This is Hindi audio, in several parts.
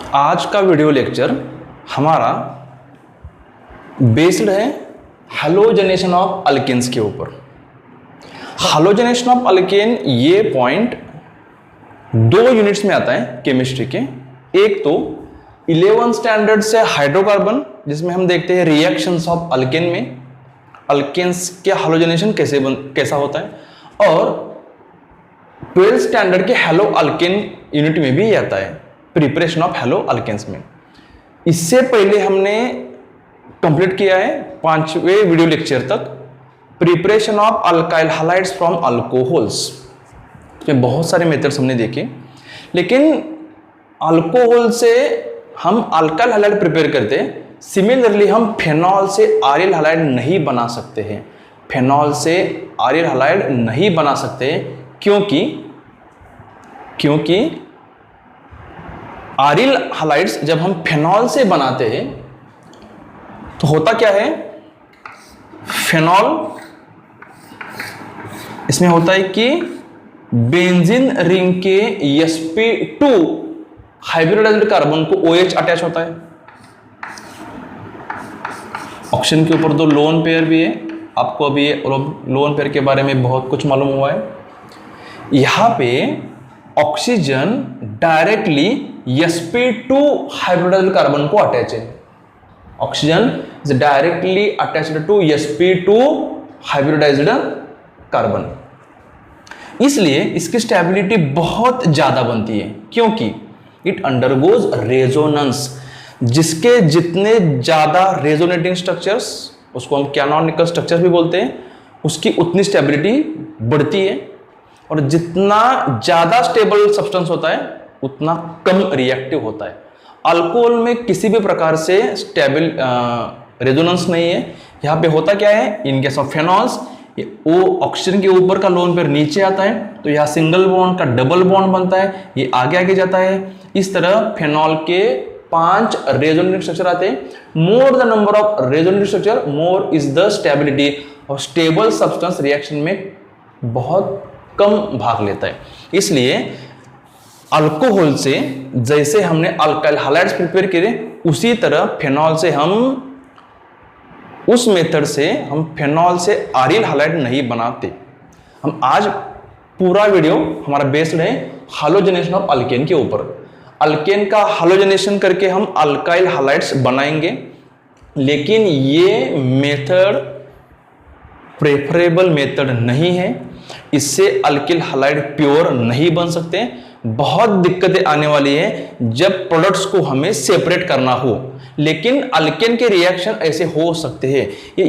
आज का वीडियो लेक्चर हमारा बेस्ड है हैलोजनेशन ऑफ अल्केन्स के ऊपर। हैलोजनेशन ऑफ अल्केन ये पॉइंट दो यूनिट्स में आता है केमिस्ट्री के। एक तो 11 स्टैंडर्ड से हाइड्रोकार्बन, जिसमें हम देखते हैं रिएक्शंस ऑफ अल्केन में अल्केन्स के हैलोजनेशन कैसा होता है, और 12 स्टैंडर्ड के हैलो अल्केन यूनिट में भी आता है प्रिपरेशन ऑफ हैलो अल्केन्स में। इससे पहले हमने कंप्लीट किया है 5वें वीडियो लेक्चर तक preparation of alkyl halides from alcohols. इसमें बहुत सारे मेथड्स हमने देखे, लेकिन अल्कोहल से हम अल्काइल हैलाइड प्रिपेयर करते हैं। सिमिलरली हम फेनॉल से आरिल हैलाइड नहीं बना सकते हैं। फेनॉल से आरिल हैलाइड नहीं बना सकते क्योंकि आरिल हैलाइड्स जब हम फेनॉल से बनाते हैं तो होता क्या है, फेनॉल इसमें होता है कि बेंजीन रिंग के sp2 हाइब्रिडाइज्ड कार्बन को OH अटैच होता है। ऑक्सीजन के ऊपर दो लोन पेयर भी है, आपको अभी लोन पेयर के बारे में बहुत कुछ मालूम हुआ है। यहां पे oxygen directly sp2 hybridised carbon को अटैच है। Oxygen is directly attached to sp2 hybridised carbon, इसलिए इसकी स्टेबिलिटी बहुत ज्यादा बनती है क्योंकि इट अंडरगोज रेजोनेंस। जिसके जितने ज्यादा रेजोनेटिंग स्ट्रक्चर्स, उसको हम कैनोनिकल स्ट्रक्चर्स भी बोलते हैं, उसकी उतनी स्टेबिलिटी बढ़ती है, और जितना ज्यादा स्टेबल सब्सटेंस होता है उतना कम रिएक्टिव होता है। अल्कोहल में किसी भी प्रकार से स्टेबल रेजोनेंस नहीं है। यहाँ पे होता क्या है, इन केस ऑफ फेनॉल्स वो ऑक्सीजन के ऊपर का लोन पेयर नीचे आता है, तो यहाँ सिंगल बॉन्ड का डबल बॉन्ड बनता है, ये आगे आगे जाता है। इस तरह फेनॉल के 5 रेजोनेटिंग स्ट्रक्चर आते हैं। More the number of resonating structure more is the stability, और स्टेबल सब्सटेंस रिएक्शन में बहुत कम भाग लेता है। इसलिए अल्कोहल से जैसे हमने अल्काइल हैलाइड्स प्रिपेयर किए, उसी तरह फेनॉल से हम उस मेथड से हम फेनॉल से आरिल हैलाइड नहीं बनाते। हम आज पूरा वीडियो हमारा बेस्ड है हैलोजनेशन ऑफ अल्केन के ऊपर। अल्केन का हैलोजनेशन करके हम अल्काइल हैलाइड्स बनाएंगे, लेकिन ये मेथड प्रेफरेबल मेथड नहीं है। इससे अल्किल हैलाइड प्योर नहीं बन सकते। बहुत दिक्कतें आने वाली है जब प्रोडक्ट्स को हमें सेपरेट करना हो, लेकिन अल्केन के रिएक्शन ऐसे हो सकते हैं। ये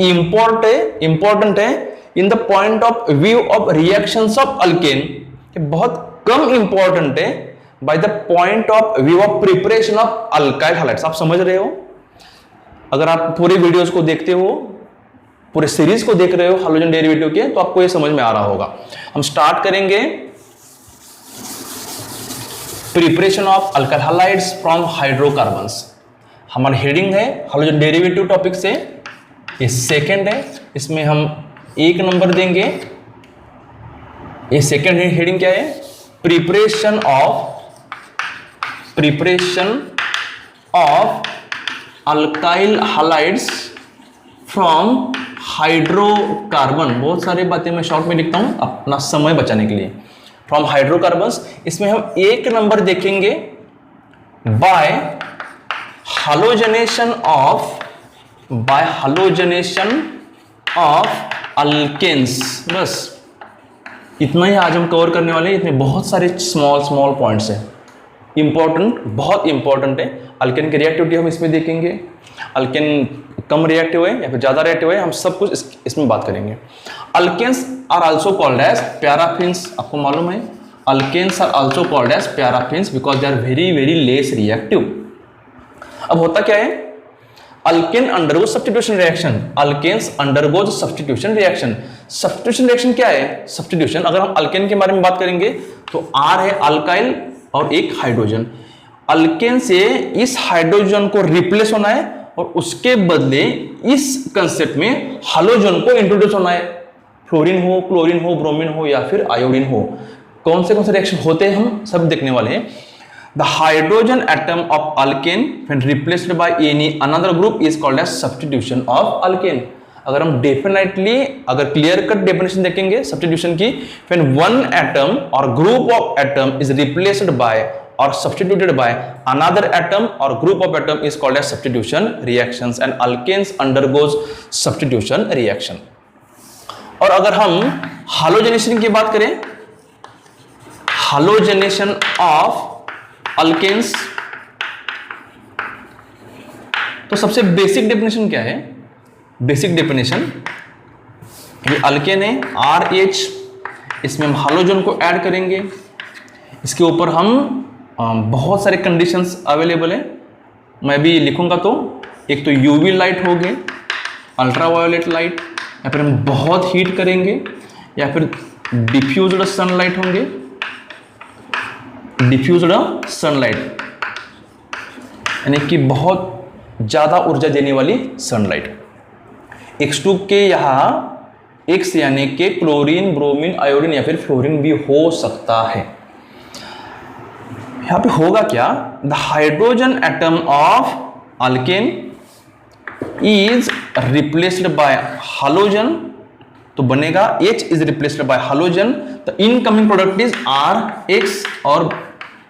इंपॉर्टेंट है in the point of view of reactions of alkane. ये बहुत कम इंपॉर्टेंट है by the point of view of preparation of alkyl halides. आप समझ रहे हो? अगर आप पूरे वीडियोस को देखते हो, पूरे सीरीज को देख रहे हो हैलोजन डेरिवेटिव के, तो आपको ये समझ में आ रहा होगा। हम स्टार्ट करेंगे preparation of alkyl halides from hydrocarbons. हमारा हेडिंग है हैलोजन डेरिवेटिव टॉपिक से, ये सेकंड है, इसमें हम 1 नंबर देंगे। ये सेकंड हेडिंग क्या है, preparation of alkyl halides from hydrocarbon. बहुत सारी बातें मैं शॉर्ट में लिखता हूं अपना समय बचाने के लिए। फ्रॉम हाइड्रोकार्बन्स, इसमें हम 1 नंबर देखेंगे बाय हैलोजनेशन ऑफ अल्केन्स। बस इतना ही आज हम कवर करने वाले हैं। इसमें बहुत सारे स्मॉल पॉइंट्स हैं, बहुत इंपॉर्टेंट है। अल्केन की रिएक्टिविटी हम इसमें देखेंगे, अल्केन कम रिएक्टिव है या फिर ज्यादा रिएक्टिव है, हम सब कुछ इसमें बात करेंगे। Alkanes are also called as paraffins. आपको मालूम है alkanes are also called as paraffins because they are very very less reactive. अब होता क्या है, alkane undergoes substitution reaction. Alkanes undergoes substitution reaction. Substitution reaction क्या है? सब्स्टिट्यूशन, अगर हम अल्केन के बारे में बात करेंगे तो R है अल्काइल और एक हाइड्रोजन। अल्केन से इस हाइड्रोजन को रिप्लेस होना है और उसके बदले इस कंसेप्ट में हैलोजन को इंट्रोड्यूस होना है। फ्लोरीन हो, क्लोरीन हो, ब्रोमीन हो या फिर आयोडीन हो, कौन से रिएक्शन होते हैं हम सब देखने वाले हैं। The hydrogen atom of alkane when replaced by any another group is called as substitution of alkane. अगर हम डेफिनेटली अगर क्लियर कट डेफिनेशन देखेंगे सब्स्टिट्यूशन की, when one atom or group of atom is replaced by or substituted by another atom or group of atom is called as substitution reactions and alkanes undergoes substitution reaction। और अगर हम हालोजेनेशन की बात करें, हालोजेनेशन ऑफ अल्केन्स, तो सबसे बेसिक डेफिनेशन क्या है? बेसिक डेफिनेशन, ये अल्केन है RH, इसमें हम हालोजन को ऐड करेंगे, इसके ऊपर हम बहुत सारे कंडीशंस अवेलेबल है, मैं भी लिखूंगा। तो एक तो यूवी लाइट होगी, अल्ट्रावायोलेट लाइट, या फिर हम बहुत हीट करेंगे, या फिर डिफ्यूज्ड सनलाइट होंगे, डिफ्यूज्ड सनलाइट यानी कि बहुत ज़्यादा ऊर्जा देने वाली सनलाइट। X2 के यहाँ X यानी कि क्लोरीन, ब्रोमीन, आयोडीन या फिर फ्लोरीन भी हो सकता है। यहां पे होगा क्या? The hydrogen atom of alkane is replaced by halogen, तो बनेगा H is replaced by halogen, the incoming product is RH और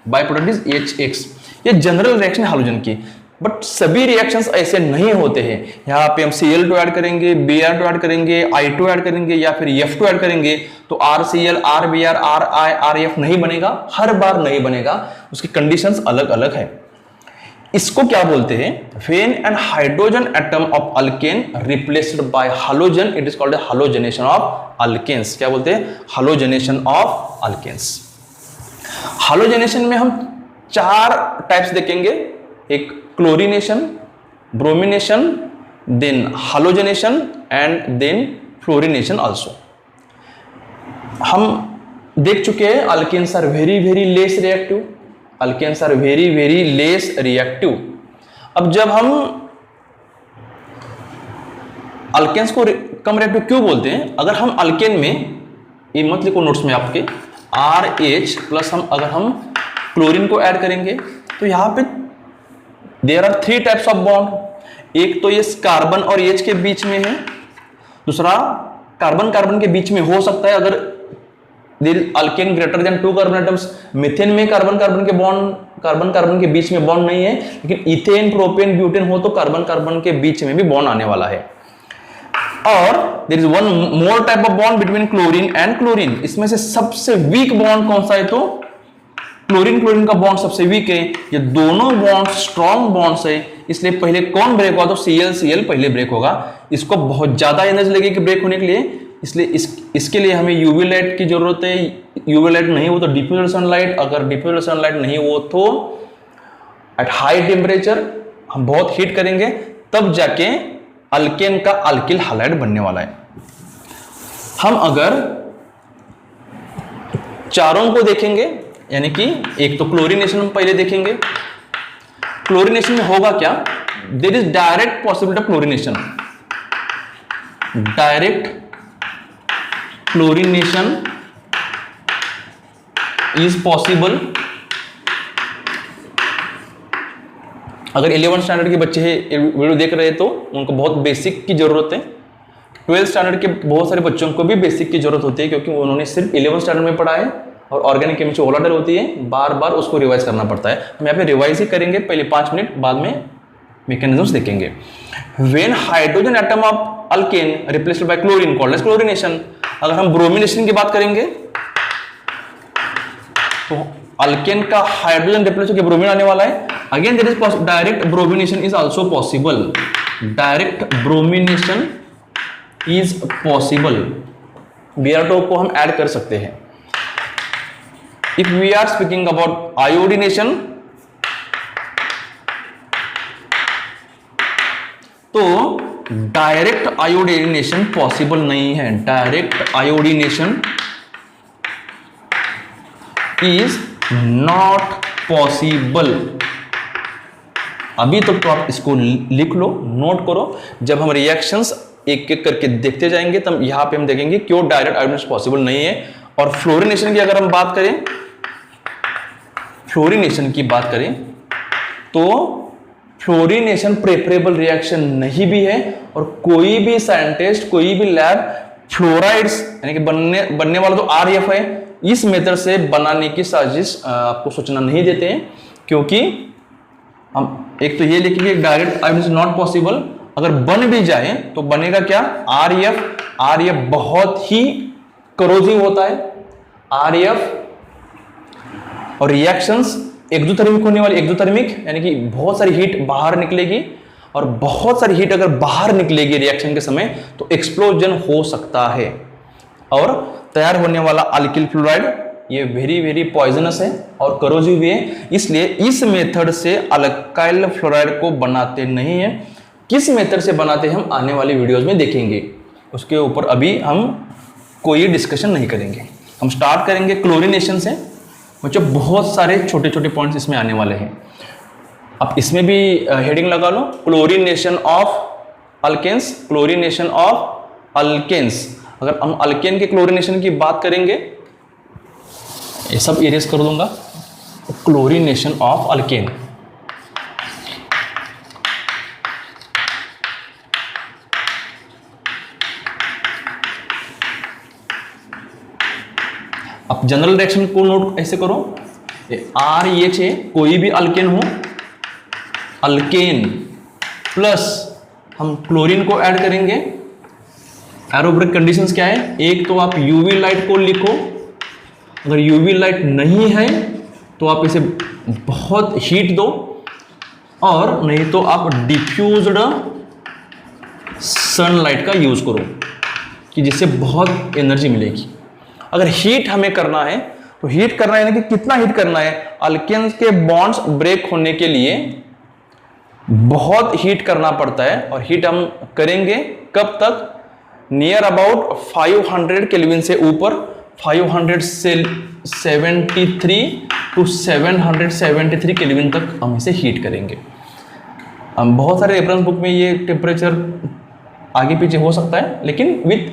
बाय प्रोडक्ट इज HX। ये जनरल रिएक्शन है हालोजन की, बट सभी रिएक्शंस ऐसे नहीं होते हैं। यहाँ पे हम Cl2 ऐड करेंगे, Br2 ऐड करेंगे, I2 ऐड करेंगे या फिर F2 ऐड करेंगे तो RCl, RBr, RI, RF नहीं बनेगा, हर बार नहीं बनेगा, उसकी कंडीशंस अलग अलग है। इसको क्या बोलते हैं? When an hydrogen atom of alkane replaced by halogen it is called halogenation of alkanes. क्या बोलते हैं? हालोजेनेशन ऑफ अल्केन्स। हालोजेनेशन में हम 4 टाइप्स देखेंगे, एक chlorination, bromination, then halogenation and then fluorination also. हम देख चुके हैं alkanes are very very less reactive, alkanes are very very less reactive. अब जब हम अल्केन्स को कम रिएक्टिव क्यों बोलते हैं? अगर हम अल्केन में, ये मत लिखो नोट्स में आपके, RH प्लस हम अगर हम क्लोरीन को ऐड करेंगे तो यहां पे there are 3 types of bond. एक तो ये कार्बन और H के बीच में है, दूसरा कार्बन कार्बन के बीच में हो सकता है अगर alkane greater than 2 carbon atoms. Methane में कार्बन कार्बन के बॉन्ड, कार्बन कार्बन के बीच में बॉन्ड नहीं है, लेकिन इथेन, प्रोपेन, ब्यूटेन हो तो कार्बन कार्बन के बीच में भी बॉन्ड आने वाला है। और there is one more type of bond between chlorine and chlorine. इसमें से सबसे वीक बॉन्ड कौन सा है? तो क्लोरीन क्लोरीन का बॉन्ड सबसे वीक है। ये दोनों बॉन्ड स्ट्रॉन्ग बॉन्ड्स है, इसलिए पहले कौन ब्रेक होगा? तो Cl पहले ब्रेक होगा। इसको बहुत ज्यादा एनर्जी लगेगी ब्रेक होने के लिए, इसलिए इसके लिए हमें यूवी लाइट की जरूरत है। यूवी लाइट नहीं हो तो डिफ्यूज्ड सनलाइट, अगर डिफ्यूज्ड सनलाइट नहीं हो तो एट हाई टेम्परेचर हम बहुत हीट करेंगे, तब जाके अल्केन का अल्किल हैलाइड बनने वाला है। हम अगर चारों को देखेंगे, यानी कि एक तो क्लोरीनेशन हम पहले देखेंगे। क्लोरीनेशन में होगा क्या? There is direct possibility of chlorination, direct chlorination is possible. अगर 11th स्टैंडर्ड के बच्चे वीडियो देख रहे हैं तो उनको बहुत बेसिक की जरूरत है। 12th स्टैंडर्ड के बहुत सारे बच्चों को भी बेसिक की जरूरत होती है, क्योंकि उन्होंने सिर्फ 11th स्टैंडर्ड में पढ़ा है और ऑर्गेनिक केमिस्ट्री वोलेटाइल होती है, बार बार उसको रिवाइज करना पड़ता है। हम यहाँ पे रिवाइज ही करेंगे, पहले 5 मिनट, बाद में मैकेनिज्म्स देखेंगे। When hydrogen atom of alkane replaced by chlorine called as chlorination. अगर हम ब्रोमिनेशन की बात करेंगे तो अल्केन का हाइड्रोजन रिप्लेस होकर ब्रोमीन आने वाला है। Again there is direct bromination is also possible, direct bromination is possible. Br2 को हम ऐड कर सकते हैं। If we are speaking about iodination, तो डायरेक्ट आयोडीनेशन पॉसिबल नहीं है। Direct iodination is not possible. अभी तक तो आप इसको लिख लो, नोट करो। जब हम रिएक्शंस एक एक करके देखते जाएंगे तब यहां पे हम देखेंगे क्यों डायरेक्ट आयोडीनेशन पॉसिबल नहीं है। और फ्लोरीनेशन की अगर हम बात करें, फ्लोरीनेशन की बात करें तो फ्लोरीनेशन प्रेफरेबल रिएक्शन नहीं भी है, और कोई भी साइंटिस्ट, कोई भी लैब फ्लोराइड्स यानी कि बनने वाला तो आरएफ है, इस मेथड से बनाने की साजिश आपको सोचना नहीं देते हैं, क्योंकि हम एक तो ये लिखेंगे डायरेक्ट इज नॉट पॉसिबल। अगर बन भी जाए तो बनेगा क्या, आरएफ बहुत ही करोजिव होता है आरएफ, और रिएक्शंस एक्सोथर्मिक होने वाली, एक्सोथर्मिक यानी कि बहुत सारी हीट बाहर निकलेगी, और बहुत सारी हीट अगर बाहर निकलेगी रिएक्शन के समय तो एक्सप्लोजन हो सकता है, और तैयार होने वाला अल्किल फ्लोराइड ये वेरी वेरी पॉइजनस है और करोजिव भी है, इसलिए इस मेथड से अल्काइल फ्लोराइड को बनाते नहीं है। किस मेथड से बनाते हैं हम आने वाली वीडियोस में देखेंगे, उसके ऊपर अभी हम कोई डिस्कशन नहीं करेंगे। हम स्टार्ट करेंगे क्लोरीनेशन से, बच्चों बहुत सारे छोटे छोटे पॉइंट्स इसमें आने वाले हैं। अब इसमें भी हेडिंग लगा लो, chlorination of alkanes, chlorination of alkanes. अगर हम अल्केन के क्लोरीनेशन की बात करेंगे, ये सब इरेज कर दूंगा, क्लोरीनेशन ऑफ अल्केन। अब जनरल रिएक्शन को नोट ऐसे करो, REH है, कोई भी अल्केन हो, अल्केन प्लस हम क्लोरीन को ऐड करेंगे। एरोब्रेक कंडीशंस क्या है, एक तो आप यूवी लाइट को लिखो, अगर यूवी लाइट नहीं है तो आप इसे बहुत हीट दो, और नहीं तो आप डिफ्यूज्ड सनलाइट का यूज करो कि जिससे बहुत एनर्जी मिलेगी। अगर हीट हमें करना है तो हीट करना है यानी कि कितना हीट करना है, अल्केन्स के बॉन्ड्स ब्रेक होने के लिए बहुत हीट करना पड़ता है, और हीट हम करेंगे कब तक, नियर अबाउट 500 केल्विन से ऊपर, 573 टू 773 केल्विन तक हम इसे हीट करेंगे। हम बहुत सारे रेफरेंस बुक में ये टेम्परेचर आगे पीछे हो सकता है, लेकिन विथ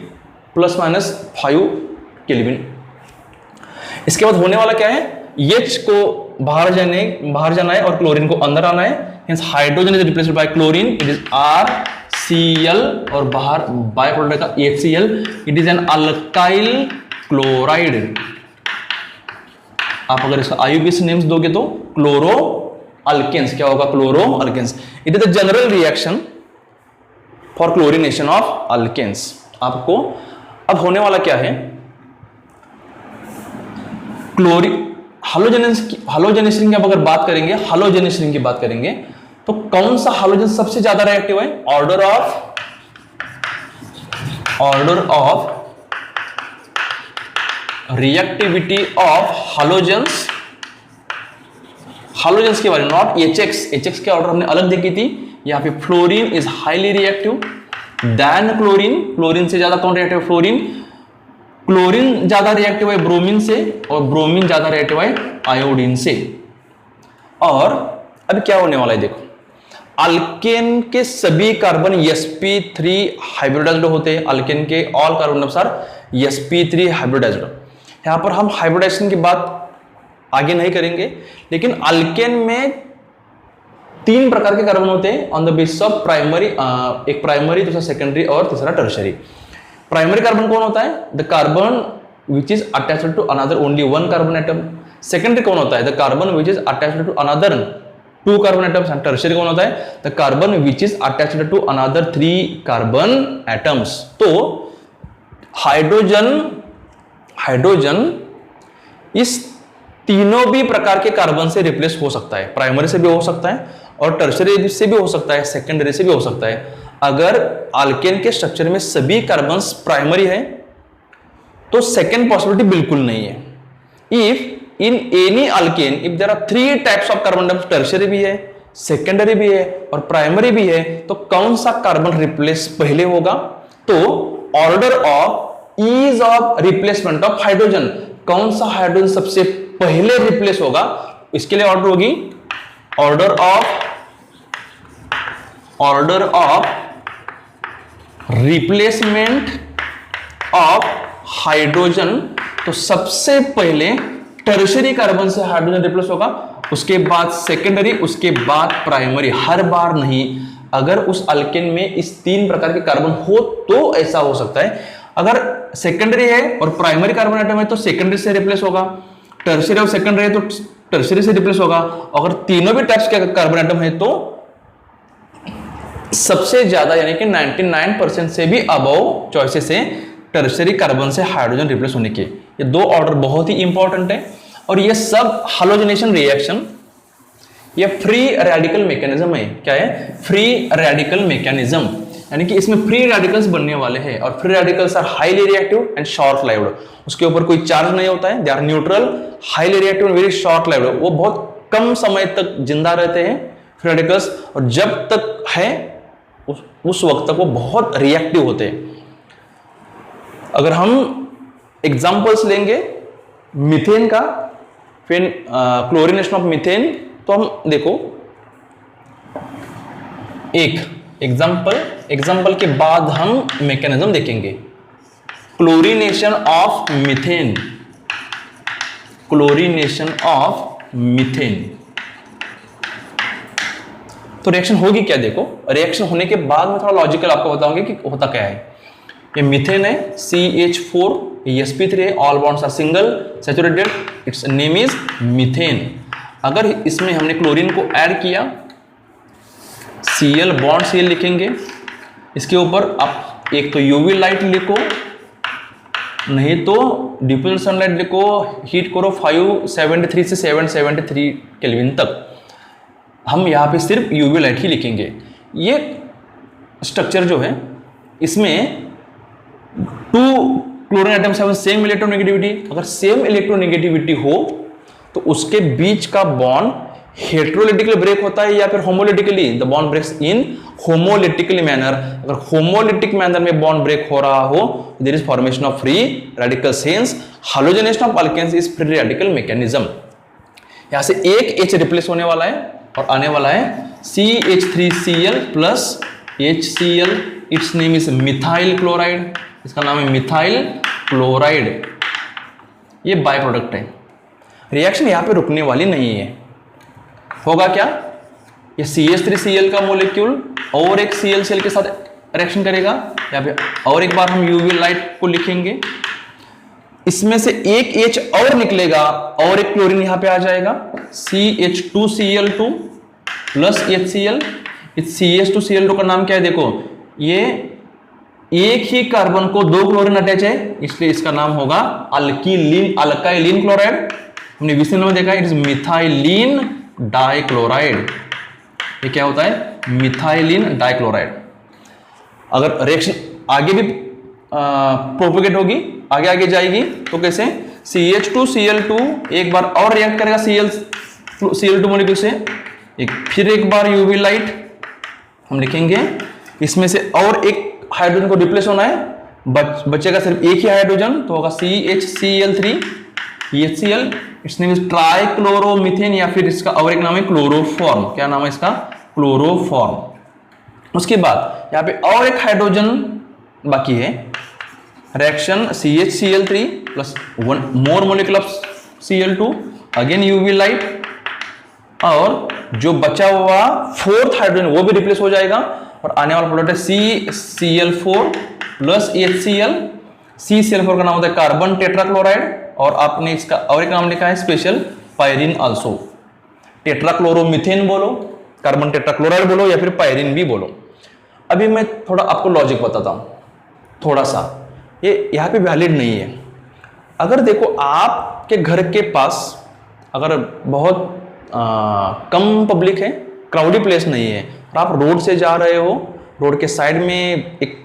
±5 केल्विन। इसके बाद होने वाला क्या है, H को बाहर जाना है और क्लोरीन को अंदर आना है, hence hydrogen is replaced by chlorine, it is RCl, और बाहर बाय प्रोडक्ट का HCl, it is an alkyl chloride. आप अगर इसका IUPAC नेम्स दोगे तो क्लोरो अल्केन्स, क्या होगा, chloro alkanes. It is the general reaction for chlorination of alkanes. आपको अब होने वाला क्या है, हालोजेनेस की अगर बात करेंगे, हालोजेनेस की बात करेंगे तो कौन सा हालोजन सबसे ज्यादा रिएक्टिव है, ऑर्डर ऑफ रिएक्टिविटी ऑफ हालोजेंस के बारे में, नॉट HX के ऑर्डर हमने अलग देखी थी। यहाँ पे fluorine is highly reactive than chlorine से ज्यादा कौन रिएक्टिव है, क्लोरीन ज्यादा रिएक्टिव है ब्रोमीन से, और ब्रोमीन ज्यादा रिएक्टिव है आयोडीन से। और अब क्या होने वाला है, देखो अल्केन के सभी कार्बन sp3 हाइब्रिडाइज्ड होते हैं, अल्केन के ऑल कार्बन अनुसार sp3 हाइब्रिडाइज्ड। यहां पर हम हाइब्रिडाइजेशन की बात आगे नहीं करेंगे, लेकिन अल्केन में 3 प्रकार के कार्बन होते हैं on the basis of primary, एक प्राइमरी, दूसरा सेकेंडरी और तीसरा टर्शरी। प्राइमरी कार्बन कौन होता है, the carbon which is attached to another only 1 carbon atom. Secondary कौन होता है, the carbon which is attached to another 2 carbon atoms. And tertiary कौन होता है, the carbon which is attached to another 3 carbon atoms. तो हाइड्रोजन इस तीनों भी प्रकार के कार्बन से रिप्लेस हो सकता है, प्राइमरी से भी हो सकता है और टर्शरी से भी हो सकता है, सेकेंडरी से भी हो सकता है। अगर अल्केन के स्ट्रक्चर में सभी कार्बन्स प्राइमरी है तो सेकेंड पॉसिबिलिटी बिल्कुल नहीं है। If in any alkane if there are 3 types of carbon atoms, tertiary भी है, सेकेंडरी भी है और प्राइमरी भी है, तो कौन सा कार्बन रिप्लेस पहले होगा, तो order of ease of replacement of hydrogen, कौन सा हाइड्रोजन सबसे पहले रिप्लेस होगा, इसके लिए ऑर्डर होगी order of replacement of hydrogen. तो सबसे पहले टर्शियरी कार्बन से हाइड्रोजन रिप्लेस होगा, उसके बाद सेकेंडरी, उसके बाद प्राइमरी, हर बार नहीं। अगर उस अल्केन में इस 3 प्रकार के कार्बन हो तो ऐसा हो सकता है। अगर सेकेंडरी है और प्राइमरी कार्बन एटम है तो सेकेंडरी से रिप्लेस होगा, टर्शियरी और सेकेंडरी है तो टर्शियरी से रिप्लेस होगा। अगर तीनों भी टाइप्स के कार्बन एटम है तो सबसे ज्यादा यानी कि 99% से भी अबव चॉइसेस है टर्शियरी कार्बन से हाइड्रोजन रिप्लेस होने के। ये 2 ऑर्डर बहुत ही इंपॉर्टेंट है। और ये सब हैलोजनेशन रिएक्शन, ये फ्री रेडिकल मैकेनिज्म है। क्या है? फ्री रेडिकल मैकेनिज्म, यानी कि इसमें फ्री रेडिकल्स बनने वाले हैं। और free radicals are highly reactive and short lived. उसके ऊपर कोई चार्ज नहीं होता है, they are neutral, highly reactive and very short lived. वो बहुत कम समय तक जिंदा रहते हैं फ्री रेडिकल्स, और जब तक है उस वक्त तक वो बहुत रिएक्टिव होते हैं। अगर हम एग्जांपल्स लेंगे मीथेन का, फिर क्लोरीनेशन ऑफ मीथेन, तो हम देखो एक एग्जांपल के बाद हम मैकेनिज्म देखेंगे। Chlorination of methane, chlorination of methane, तो रिएक्शन होगी क्या? देखो, रिएक्शन होने के बाद में थोड़ा लॉजिकल आपको बताऊंगी कि होता क्या है। ये मीथेन है, CH4, sp3 है, all bonds are single saturated, its name is methane. अगर इसमें हमने क्लोरीन को ऐड किया, Cl बॉन्ड Cl लिखेंगे, इसके ऊपर आप एक तो यूवी लाइट लिखो, नहीं तो डिफ्यूजन सनलाइट लिखो, हीट करो 573 से 773 केल्विन तक। हम यहाँ पे सिर्फ यूवी लाइट ही लिखेंगे। ये स्ट्रक्चर जो है, इसमें 2 chlorine atoms have same electronegativity. अगर सेम इलेक्ट्रोनेगेटिविटी हो तो उसके बीच का बॉन्ड हेट्रोलिटिकली ब्रेक होता है या फिर homolytically, the bond breaks in homolytically manner. अगर होमोलिटिक मैनर में बॉन्ड ब्रेक हो रहा हो, there is formation of free radicals, hence halogenation of alkanes is free radical mechanism. यहां से एक H रिप्लेस होने वाला है और आने वाला है CH3Cl plus HCl, its name is methyl chloride, इसका नाम है मिथाइल क्लोराइड। ये बाय प्रोडक्ट है। रिएक्शन यहां पे रुकने वाली नहीं है। होगा क्या? ये CH3Cl का मोलिक्यूल और एक ClCl के साथ रिएक्शन करेगा। यहाँ पे और एक बार हम यूवी लाइट को लिखेंगे, इसमें से एक H और निकलेगा और एक क्लोरीन यहां पे आ जाएगा, CH2Cl2 प्लस HCl। इस CH2Cl2 का नाम क्या है? देखो, ये एक ही कार्बन को 2 क्लोरीन अटैच है, इसलिए इसका नाम होगा अल्काइलिन क्लोराइड। हमने विषय में देखा, इट इज मिथाइलिन डाइक्लोराइड। ये क्या होता है? Methylene dichloride. अगर रिएक्शन आगे भी प्रोपेगेट होगी, आगे आगे जाएगी, तो कैसे? CH2Cl2 एक बार और रिएक्ट करेगा Cl2 मॉलिक्यूल से, फिर एक बार यूवी लाइट हम लिखेंगे, इसमें से और एक हाइड्रोजन को रिप्लेस होना है, बचेगा सिर्फ एक ही हाइड्रोजन, तो होगा CHCl3 HCl, its name is trichloromethane, या फिर इसका और एक नाम है क्लोरोफॉर्म। क्या नाम है इसका? क्लोरोफॉर्म। उसके बाद यहाँ पे और एक हाइड्रोजन बाकी है, reaction CHCl3 plus 1 more molecule of Cl2, again UV light, और जो बचा हुआ 4th हाइड्रोजन वो भी रिप्लेस हो जाएगा, और आने वाला प्रोडक्ट है CCl4 प्लस HCl। CCl4 का नाम होता है कार्बन टेट्राक्लोराइड, और आपने इसका और एक नाम लिखा है स्पेशल पायरिन आल्सो। टेट्राक्लोरोमीथेन बोलो, कार्बन टेट्राक्लोराइड बोलो, या फिर पायरिन भी बोलो। अभी मैं थोड़ा आपको लॉजिक बताता हूं, थोड़ा सा, ये यहाँ पे वैलिड नहीं है। अगर देखो आपके घर के पास अगर बहुत कम पब्लिक है, क्राउडी प्लेस नहीं है, और आप रोड से जा रहे हो, रोड के साइड में एक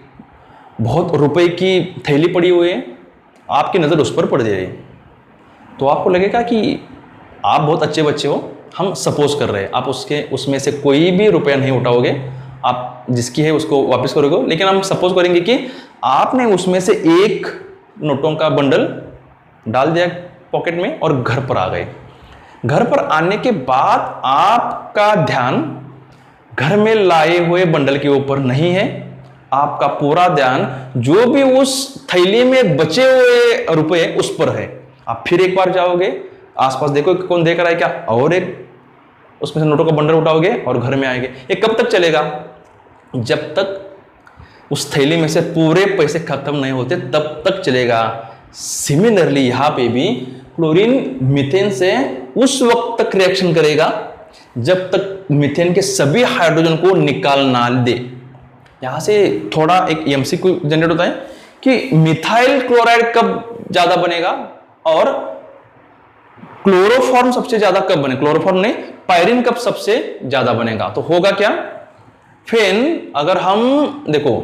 बहुत रुपए की थैली पड़ी हुई है, आपकी नज़र उस पर पड़ जाएगी, तो आपको लगेगा कि आप बहुत अच्छे बच्चे हो। हम सपोज कर रहे हैं, आप उसमें से कोई भी रुपया नहीं उठाओगे, आप जिसकी है उसको वापस करोगे, लेकिन हम सपोज करेंगे कि आपने उसमें से एक नोटों का बंडल डाल दिया पॉकेट में और घर पर आ गए। घर पर आने के बाद आपका ध्यान घर में लाए हुए बंडल के ऊपर नहीं है, आपका पूरा ध्यान जो भी उस थैली में बचे हुए रुपए उस पर है। आप फिर एक बार जाओगे, आसपास देखो कौन देख रहा है क्या, और एक उसमें से नोटों का बंडल उठाओगे और घर में आएंगे। ये कब तक चलेगा? जब तक उस थैली में से पूरे पैसे खत्म नहीं होते तब तक चलेगा। सिमिलरली यहाँ पे भी क्लोरीन मीथेन से उस वक्त तक रिएक्शन करेगा जब तक मीथेन के सभी हाइड्रोजन को निकाल ना दे। यहां से थोड़ा एक एमसीक्यू जनरेट होता है कि मिथाइल क्लोराइड कब ज्यादा बनेगा और क्लोरोफॉर्म सबसे ज्यादा कब बने, क्लोरोफॉर्म नहीं पायरिन कब सबसे ज्यादा बनेगा। तो होगा क्या, फेन अगर हम देखो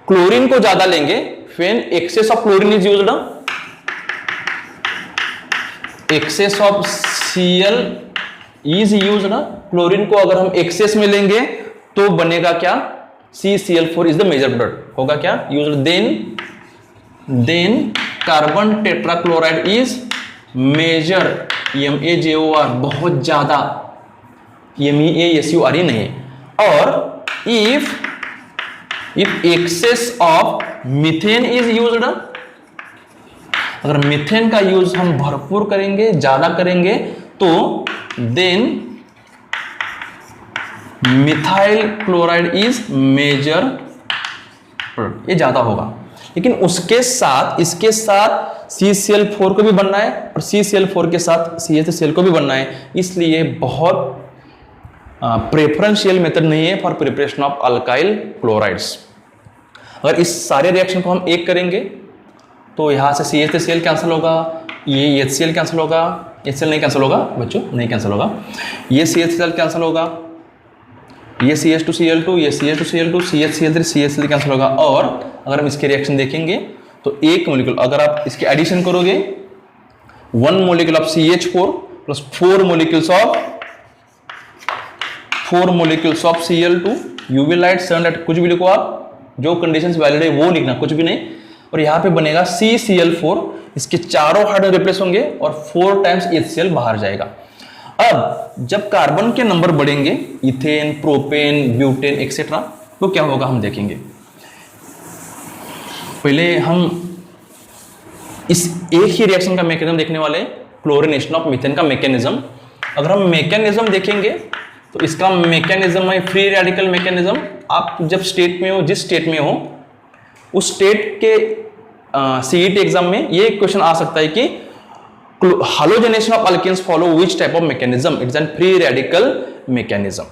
क्लोरीन को ज्यादा लेंगे, when excess of chlorine is used, excess of Cl is used. Chlorine को अगर हम एक्सेस में लेंगे तो बनेगा क्या, CCl4 is the major product, होगा क्या used. Then carbon tetrachloride is major, MaJOR बहुत ज्यादा, MEaSURE नहीं। और if excess of methane is used, अगर मीथेन का यूज हम भरपूर करेंगे, ज्यादा करेंगे, तो then methyl chloride is major product, ये ज्यादा होगा। लेकिन उसके साथ इसके साथ CCl4 को भी बनना है और CCl4 के साथ CH3Cl को भी बनना है, इसलिए बहुत प्रेफरेंशियल मेथड नहीं है for preparation of alkyl chlorides. अगर इस सारे रिएक्शन को हम एक करेंगे तो यहाँ से CH3Cl कैंसिल होगा, ये HCl कैंसिल होगा, HCl नहीं कैंसिल होगा बच्चों, नहीं कैंसिल होगा, ये CH3Cl कैंसिल होगा, ये CH2Cl2, ये CH2Cl2, CH3Cl3, CH3 कैंसिल होगा। और अगर हम इसके रिएक्शन देखेंगे तो एक मोलिक्यूल अगर आप इसके एडिशन करोगे 1 molecule of CH4 plus 4 molecules of Cl2, UV light, sunlight, कुछ भी लिखो आप, जो कंडीशंस वैलिड है वो लिखना, कुछ भी नहीं। और यहाँ पे बनेगा CCl4, इसके चारों हाइड्रोजन रिप्लेस होंगे और 4 टाइम्स HCl बाहर जाएगा। अब जब कार्बन के नंबर बढ़ेंगे, इथेन, प्रोपेन, ब्यूटेन एक्सेट्रा, तो क्या होगा हम देखेंगे। पहले हम इस एक ही रिएक्शन का मैकेनिज्म देखने वाले, क्लोरीनेशन ऑफ मीथेन का मैकेनिज्म। अगर हम मैकेनिज्म देखेंगे तो इसका मैकेनिज्म है फ्री रेडिकल मैकेनिज्म। आप जब स्टेट में हो, जिस स्टेट में हो उस स्टेट के CET एग्जाम में ये क्वेश्चन आ सकता है कि halogenation of alkenes follow which type of mechanism, it's a free radical mechanism।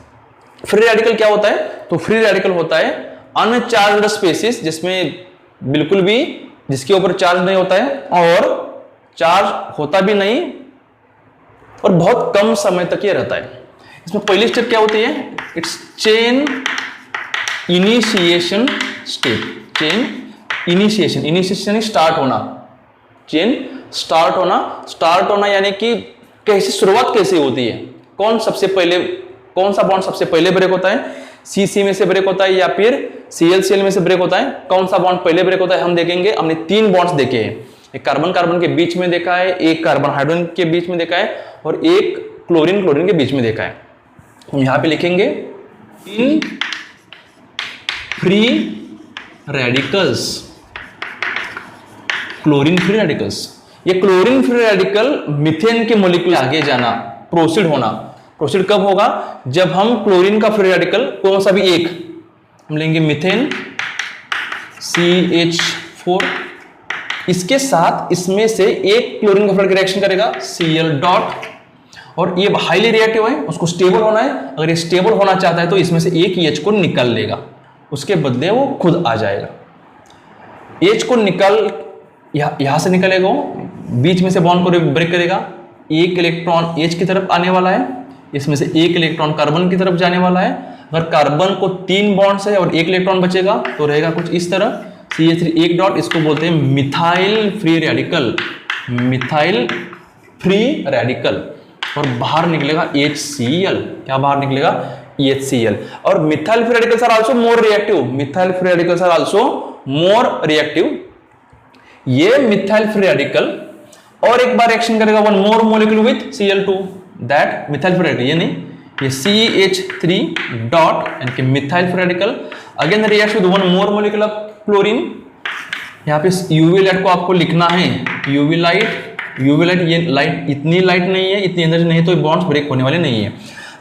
Free radical क्या होता है, तो फ्री रेडिकल होता है अनचार्ज्ड स्पेसिस, जिसमें बिल्कुल भी जिसके ऊपर चार्ज नहीं होता है और चार्ज होता भी नहीं और बहुत कम समय तक ये रहता है। इसमें पहली स्टेप क्या होती है, it's chain initiation step, chain initiation start होना, चेन स्टार्ट होना यानी कि कैसे शुरुआत कैसे होती है, कौन सा बॉन्ड सबसे पहले ब्रेक होता है, CC में से ब्रेक होता है या फिर ClCl में से ब्रेक होता है, कौन सा बॉन्ड पहले ब्रेक होता है हम देखेंगे। हमने 3 बॉन्ड्स देखे हैं, एक कार्बन कार्बन के बीच में देखा है, एक कार्बन हाइड्रोजन के बीच में देखा है और एक क्लोरीन क्लोरीन के बीच में देखा है। हम यहां पे लिखेंगे in free radicals, chlorine free radicals. ये क्लोरीन फ्री रेडिकल मीथेन के मॉलिक्यूल आगे जाना, प्रोसीड कब होगा, जब हम क्लोरीन का फ्री रेडिकल कौन सा भी एक हम लेंगे, मीथेन CH4, इसके साथ इसमें से एक क्लोरीन का फ्री रेडिकल रिएक्शन करेगा Cl डॉट, और ये हाईली रिएक्टिव है, उसको स्टेबल होना है। अगर ये स्टेबल होना चाहता है तो इसमें से एक H को निकाल लेगा, उसके बदले वो खुद आ जाएगा। H को निकाल यहां से निकलेगा, बीच में से बॉन्ड को ब्रेक करेगा, एक इलेक्ट्रॉन H की तरफ आने वाला है, इसमें से एक इलेक्ट्रॉन कार्बन की तरफ जाने वाला है। अगर कार्बन को 3 बॉन्ड्स है और एक इलेक्ट्रॉन बचेगा तो रहेगा कुछ इस तरह, CH3 एक डॉट, इसको बोलते हैं methyl free radical, methyl free radical, और बाहर निकलेगा HCl, क्या बाहर निकलेगा HCl। और methyl free radicals are also more reactive, methyl free radicals are also more reactive. ये मिथाइल फ्री रेडिकल और एक बार रिएक्शन करेगा one more molecule with Cl2, that methyl free radical, ये नहीं, ये CH3 डॉट यानी कि methyl free radical again react with one more molecule of chlorine. यहाँ पे यूवी लाइट को आपको लिखना है, यूवी लाइट यूवी लाइट, ये लाइट इतनी लाइट नहीं है, इतनी एनर्जी नहीं है, तो बॉन्ड्स ब्रेक होने वाले नहीं है।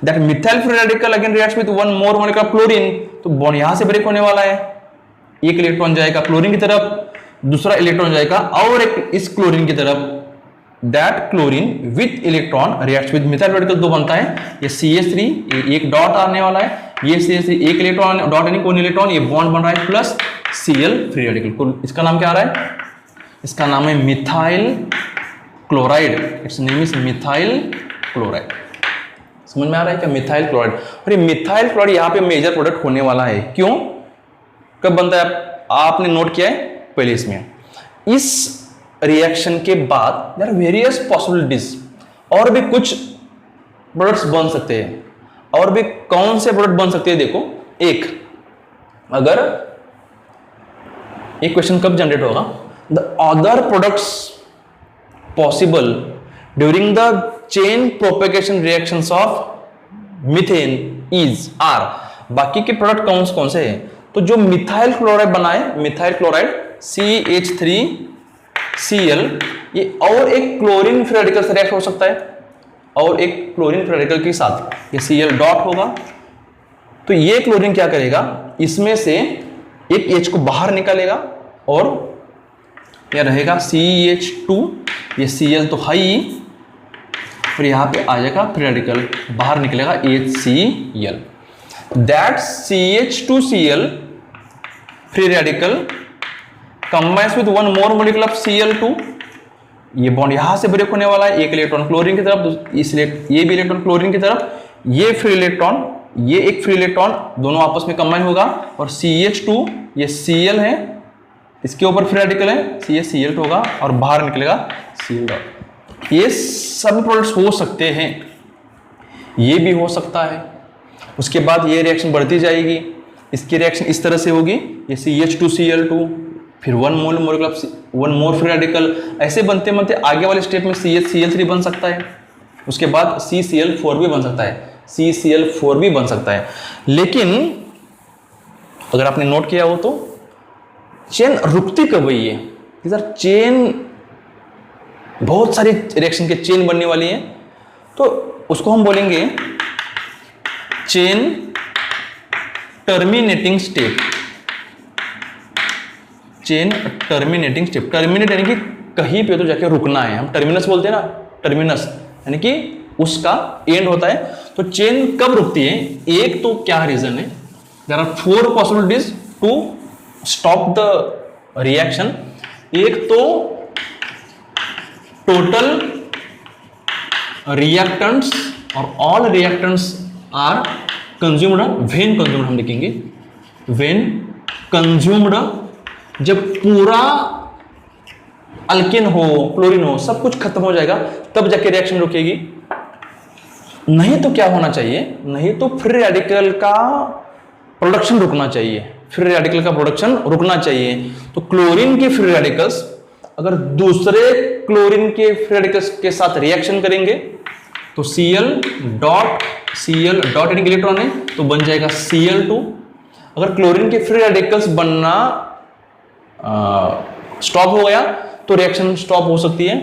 That methyl free radical again reacts with one more molecule of chlorine, तो बॉन्ड यहां से ब्रेक होने वाला है, एक इलेक्ट्रॉन जाएगा क्लोरीन की तरफ, दूसरा इलेक्ट्रॉन जाएगा और एक इस क्लोरीन की तरफ। That chlorine with electron reacts with methyl radical, दो बनता है, ये CH3 एक डॉट आने वाला है, ये CH3 एक इलेक्ट्रॉन डॉट यानी कोई इलेक्ट्रॉन, ये बॉन्ड बन रहा है प्लस Cl फ्री रेडिकल। इसका नाम क्या आ रहा है? इसका नाम है methyl chloride, it's name is methyl chloride. समझ में आ रहा है क्या? Methyl chloride. और ये मिथाइल क्लोराइड यहाँ पे मेजर प्रोडक्ट होने वाला है। क्यों, कब बनता है? आपने नोट किया है पहले इसमें। इस रिएक्शन के बाद देयर आर वेरियस पॉसिबिलिटीज, और भी कुछ प्रोडक्ट्स बन सकते हैं। और भी कौन से प्रोडक्ट बन सकते हैं? देखो, एक, अगर एक क्वेश्चन कब जनरेट होगा, the other products possible during the chain propagation reactions of methane is are, बाकी के प्रोडक्ट कौन से हैं? तो जो मिथाइल क्लोराइड बनाए, मिथाइल क्लोराइड CH3Cl, ये और एक क्लोरीन फ्री रेडिकल से रिएक्ट हो सकता है, और एक क्लोरीन फ्री रेडिकल के साथ ये Cl डॉट होगा। तो ये क्लोरीन क्या करेगा, इसमें से एक H को बाहर निकालेगा और यह रहेगा CH2, ये Cl तो है ही, और यहाँ पे आ जाएगा फ्री रेडिकल, बाहर निकलेगा HCl। That CH2Cl free radical combines with one more molecule of Cl2, ये बॉन्ड यहां से ब्रेक होने वाला है, एक इलेक्ट्रॉन क्लोरीन की तरफ, इसलिए ये भी इलेक्ट्रॉन क्लोरीन की तरफ, ये फ्री इलेक्ट्रॉन, ये एक फ्री इलेक्ट्रॉन, दोनों आपस में कंबाइन होगा, और CH2 ये Cl है, इसके ऊपर फ्री रेडिकल है, CH2 होगा और बाहर निकलेगा Cl डॉट। ये सब प्रोडक्ट्स हो सकते हैं, ये भी हो सकता है। उसके बाद ये रिएक्शन बढ़ती जाएगी, इसकी रिएक्शन इस तरह से होगी, ये CH2Cl2, फिर वन मोर फ्री रेडिकल, ऐसे बनते बनते आगे वाले स्टेप में CH3 बन सकता है, उसके बाद CCl4 भी बन सकता है, CCl4 भी बन सकता है। लेकिन अगर आपने नोट किया हो तो चेन रुकती कब हुई है? सर चेन, बहुत सारी रिएक्शन के चेन बनने वाली है, तो उसको हम बोलेंगे chain terminating step. Chain terminating step, terminate यानी कि कहीं पे तो जाके रुकना है, हम टर्मिनस बोलते हैं ना, टर्मिनस यानी कि उसका एंड होता है। तो चेन कब रुकती है? एक तो क्या रीजन है, there are 4 possibilities to stop the reaction. एक तो टोटल रिएक्टेंट्स और all reactants are consumed, when consumed हम लिखेंगे, व्हेन कंज्यूम्ड, जब पूरा अल्केन हो, क्लोरीन हो, सब कुछ खत्म हो जाएगा, तब जाके रिएक्शन रुकेगी। नहीं तो क्या होना चाहिए? नहीं तो फ्री रेडिकल का प्रोडक्शन रुकना चाहिए, फ्री रेडिकल का प्रोडक्शन रुकना चाहिए। तो क्लोरीन के फ्री रेडिकल्स अगर दूसरे क्लोरीन के फ्री रेडिकल्स के साथ रिएक्शन करेंगे तो Cl डॉट यानी इलेक्ट्रॉन है, तो बन जाएगा Cl2। अगर क्लोरीन के फ्री रेडिकल्स बनना स्टॉप हो गया तो रिएक्शन स्टॉप हो सकती है।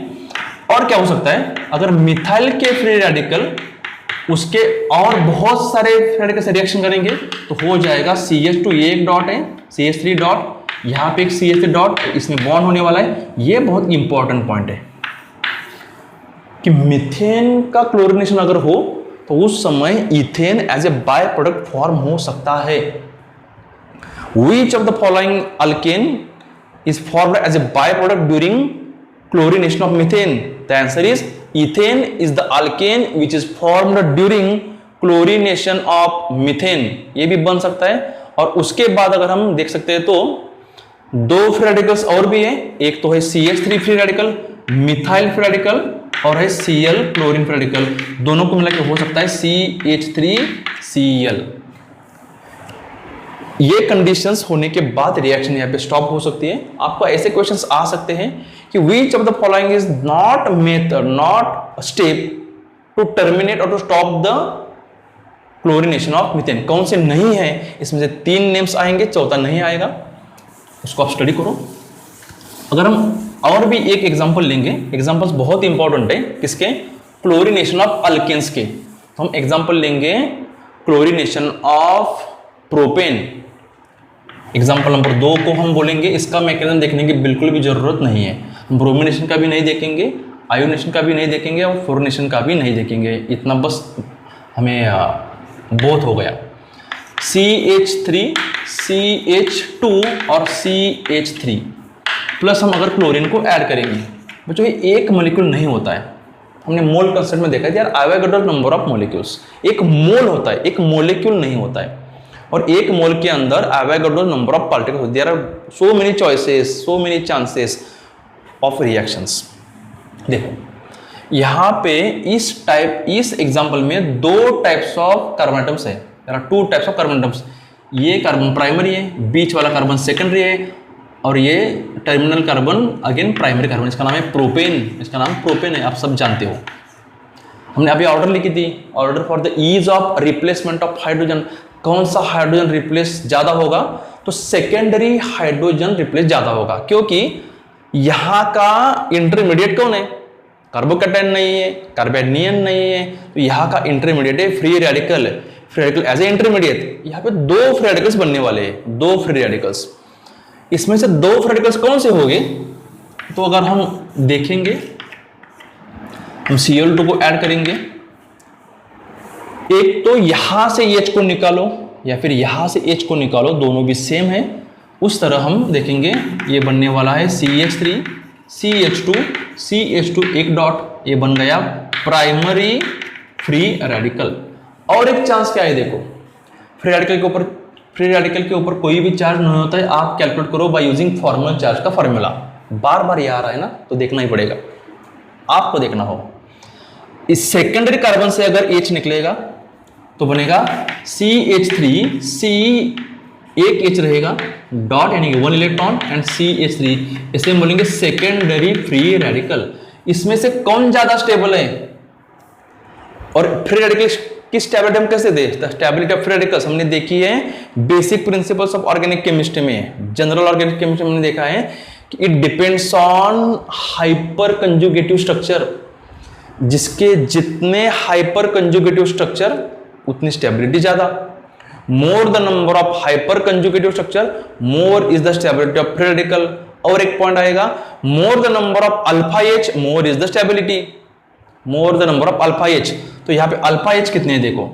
और क्या हो सकता है? अगर मिथाइल के फ्री रेडिकल उसके और बहुत सारे फ्री रेडिकल से रिएक्शन करेंगे तो हो जाएगा CH2, ये एक डॉट है, CH3 डॉट, यहाँ पे एक CH3 डॉट, इसमें बॉन्ड होने वाला है। ये बहुत इंपॉर्टेंट पॉइंट है कि मीथेन का क्लोरीनेशन अगर हो तो उस समय ethane as a by product form हो सकता है। Which of the following alkane is formed as a byproduct during chlorination of methane? The answer is ethane is the alkane which is formed during chlorination of methane. ये भी बन सकता है। और उसके बाद अगर हम देख सकते हैं तो 2 फ्री रेडिकल्स और भी है, एक तो है CH3 free radical, methyl free radical, और है Cl क्लोरीन फ्री रेडिकल, दोनों को मिलाकर हो सकता है CH3Cl। ये कंडीशंस होने के बाद रिएक्शन यहाँ पे स्टॉप हो सकती है। आपको ऐसे क्वेश्चंस आ सकते हैं कि which of the following is not method, not step to terminate or to stop the chlorination of methane? कौन से नहीं है? इसमें से 3 नेम्स आएंगे, चौथा नहीं आएगा। उसको आप स्टडी करो। अगर हम और भी एक एग्जांपल लेंगे, एग्जांपल्स बहुत इंपॉर्टेंट है किसके, क्लोरीनेशन ऑफ अल्केन्स के। तो हम एग्जांपल लेंगे chlorination of propane. Example number 2 को हम बोलेंगे, इसका मैकेनिज्म देखने की बिल्कुल भी जरूरत नहीं है, ब्रोमिनेशन का भी नहीं देखेंगे, आयोनेशन का भी नहीं देखेंगे और फ्लोरिनेशन का भी नहीं देखेंगे, इतना बस हमें बहुत हो गया। CH3, CH2 और CH3 प्लस हम अगर क्लोरीन को ऐड करेंगे, बच्चों ये एक मॉलिक्यूल नहीं होता है। हमने मोल कंसेप्ट में देखा है यार, एवोगाड्रो नंबर ऑफ मॉलिक्यूल्स, एक मोल होता है, एक मॉलिक्यूल नहीं होता है। और एक मोल के अंदर Avogadro number of particles, there are so many choices, so many chances of reactions. देखो यहाँ पे इस एग्जांपल में 2 टाइप्स ऑफ कार्बन एटम्स है, there are 2 types of carbon atoms. ये कार्बन प्राइमरी है, बीच वाला कार्बन सेकेंडरी है, और ये terminal carbon again primary carbon, इसका नाम है प्रोपेन, इसका नाम प्रोपेन है, आप सब जानते हो। हमने अभी ऑर्डर लिखी थी, order for the ease of replacement of hydrogen, कौन सा हाइड्रोजन रिप्लेस ज्यादा होगा, तो सेकेंडरी हाइड्रोजन रिप्लेस ज्यादा होगा, क्योंकि यहां का इंटरमीडिएट कौन है, कार्बोकैटायन नहीं है, कार्बेनियन नहीं है, तो यहाँ का इंटरमीडिएट है free radical. Free radical as a intermediate, यहाँ पे 2 फ्री रेडिकल्स बनने वाले हैं, 2 फ्री रेडिकल्स। इसमें से 2 फ्री रेडिकल्स कौन से होंगे, तो अगर हम देखेंगे, हम Cl2 को ऐड करेंगे, एक तो यहां से H को निकालो या फिर यहां से H को निकालो, दोनों भी सेम है, उस तरह हम देखेंगे ये बनने वाला है CH3, CH2, CH2 एक डॉट, ये बन गया प्राइमरी फ्री रेडिकल। और एक चांस क्या है, देखो फ्री रेडिकल के ऊपर कोई भी चार्ज नहीं होता है, आप कैलकुलेट करो बाय यूजिंग फॉर्मल चार्ज का फॉर्मूला, बार बार ये आ रहा है ना, तो देखना ही पड़ेगा, आपको देखना होगा। इस सेकेंडरी कार्बन से अगर H निकलेगा तो बनेगा CH3, C एक H रहेगा डॉट, यानी कि 1 इलेक्ट्रॉन एंड CH3, इसे बोलेंगे सेकेंडरी फ्री रेडिकल। इसमें से कौन ज्यादा स्टेबल है, और फ्री रेडिकल की स्टेबिलिटी हम कैसे दे, स्टेबिलिटी ऑफ फ्री रेडिकल्स हमने देखी है basic principles of organic chemistry में, जनरल ऑर्गेनिक केमिस्ट्री में हमने देखा है कि it depends on hyper conjugative structure, जिसके जितने हाइपर कंजुगेटिव स्ट्रक्चर उतनी स्टेबिलिटी ज्यादा। More the number of hyper conjugative structure, more is the stability of free radical. और एक पॉइंट आएगा, more the number of alpha H, more is the stability, more the number of alpha H। तो यहाँ पे अल्फा H कितने हैं, देखो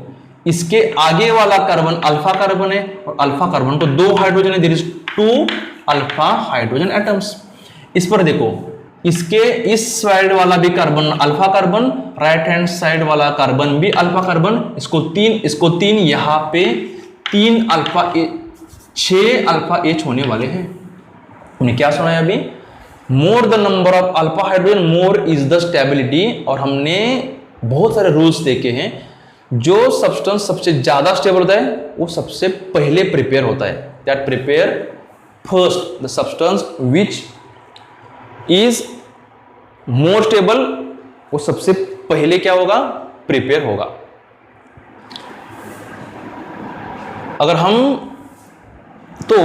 इसके आगे वाला कार्बन अल्फा कार्बन है, और अल्फा कार्बन को 2 हाइड्रोजन है, there is 2 alpha hydrogen atoms. इस पर देखो, इसके इस साइड वाला भी carbon alpha carbon, right hand side वाला कार्बन भी अल्फा कार्बन, इसको 3 यहाँ पे 3 अल्फा 6 अल्फा H होने वाले हैं। हमने क्या सुना है अभी, more the number of alpha hydrogen more is the stability. और हमने बहुत सारे रूल्स देखे हैं, जो सब्सटेंस सबसे ज्यादा स्टेबल होता है वो सबसे पहले प्रिपेयर होता है, that prepare first the substance which is more stable, वो सबसे पहले क्या होगा, प्रिपेयर होगा। अगर हम तो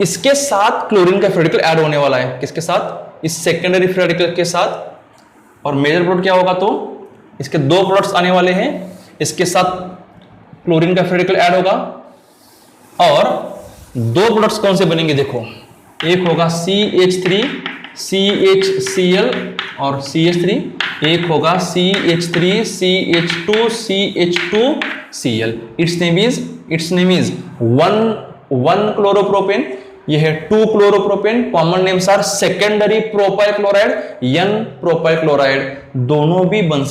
इसके साथ क्लोरीन का फ्री रेडिकल ऐड होने वाला है, किसके साथ, इस सेकेंडरी फ्री रेडिकल के साथ। और मेजर प्रोडक्ट क्या होगा, तो इसके 2 प्रोडक्ट्स आने वाले हैं, इसके साथ क्लोरीन का फ्री रेडिकल ऐड होगा, और 2 प्रोडक्ट्स कौन से बनेंगे, देखो एक होगा CH3 CHCl और CH3, एक होगा CH3 CH2 CH2Cl। It's name is 1 chloropropane, यह है 2 chloropropane, common names are secondary propyl chloride, N propyl chloride, दोनों भी बन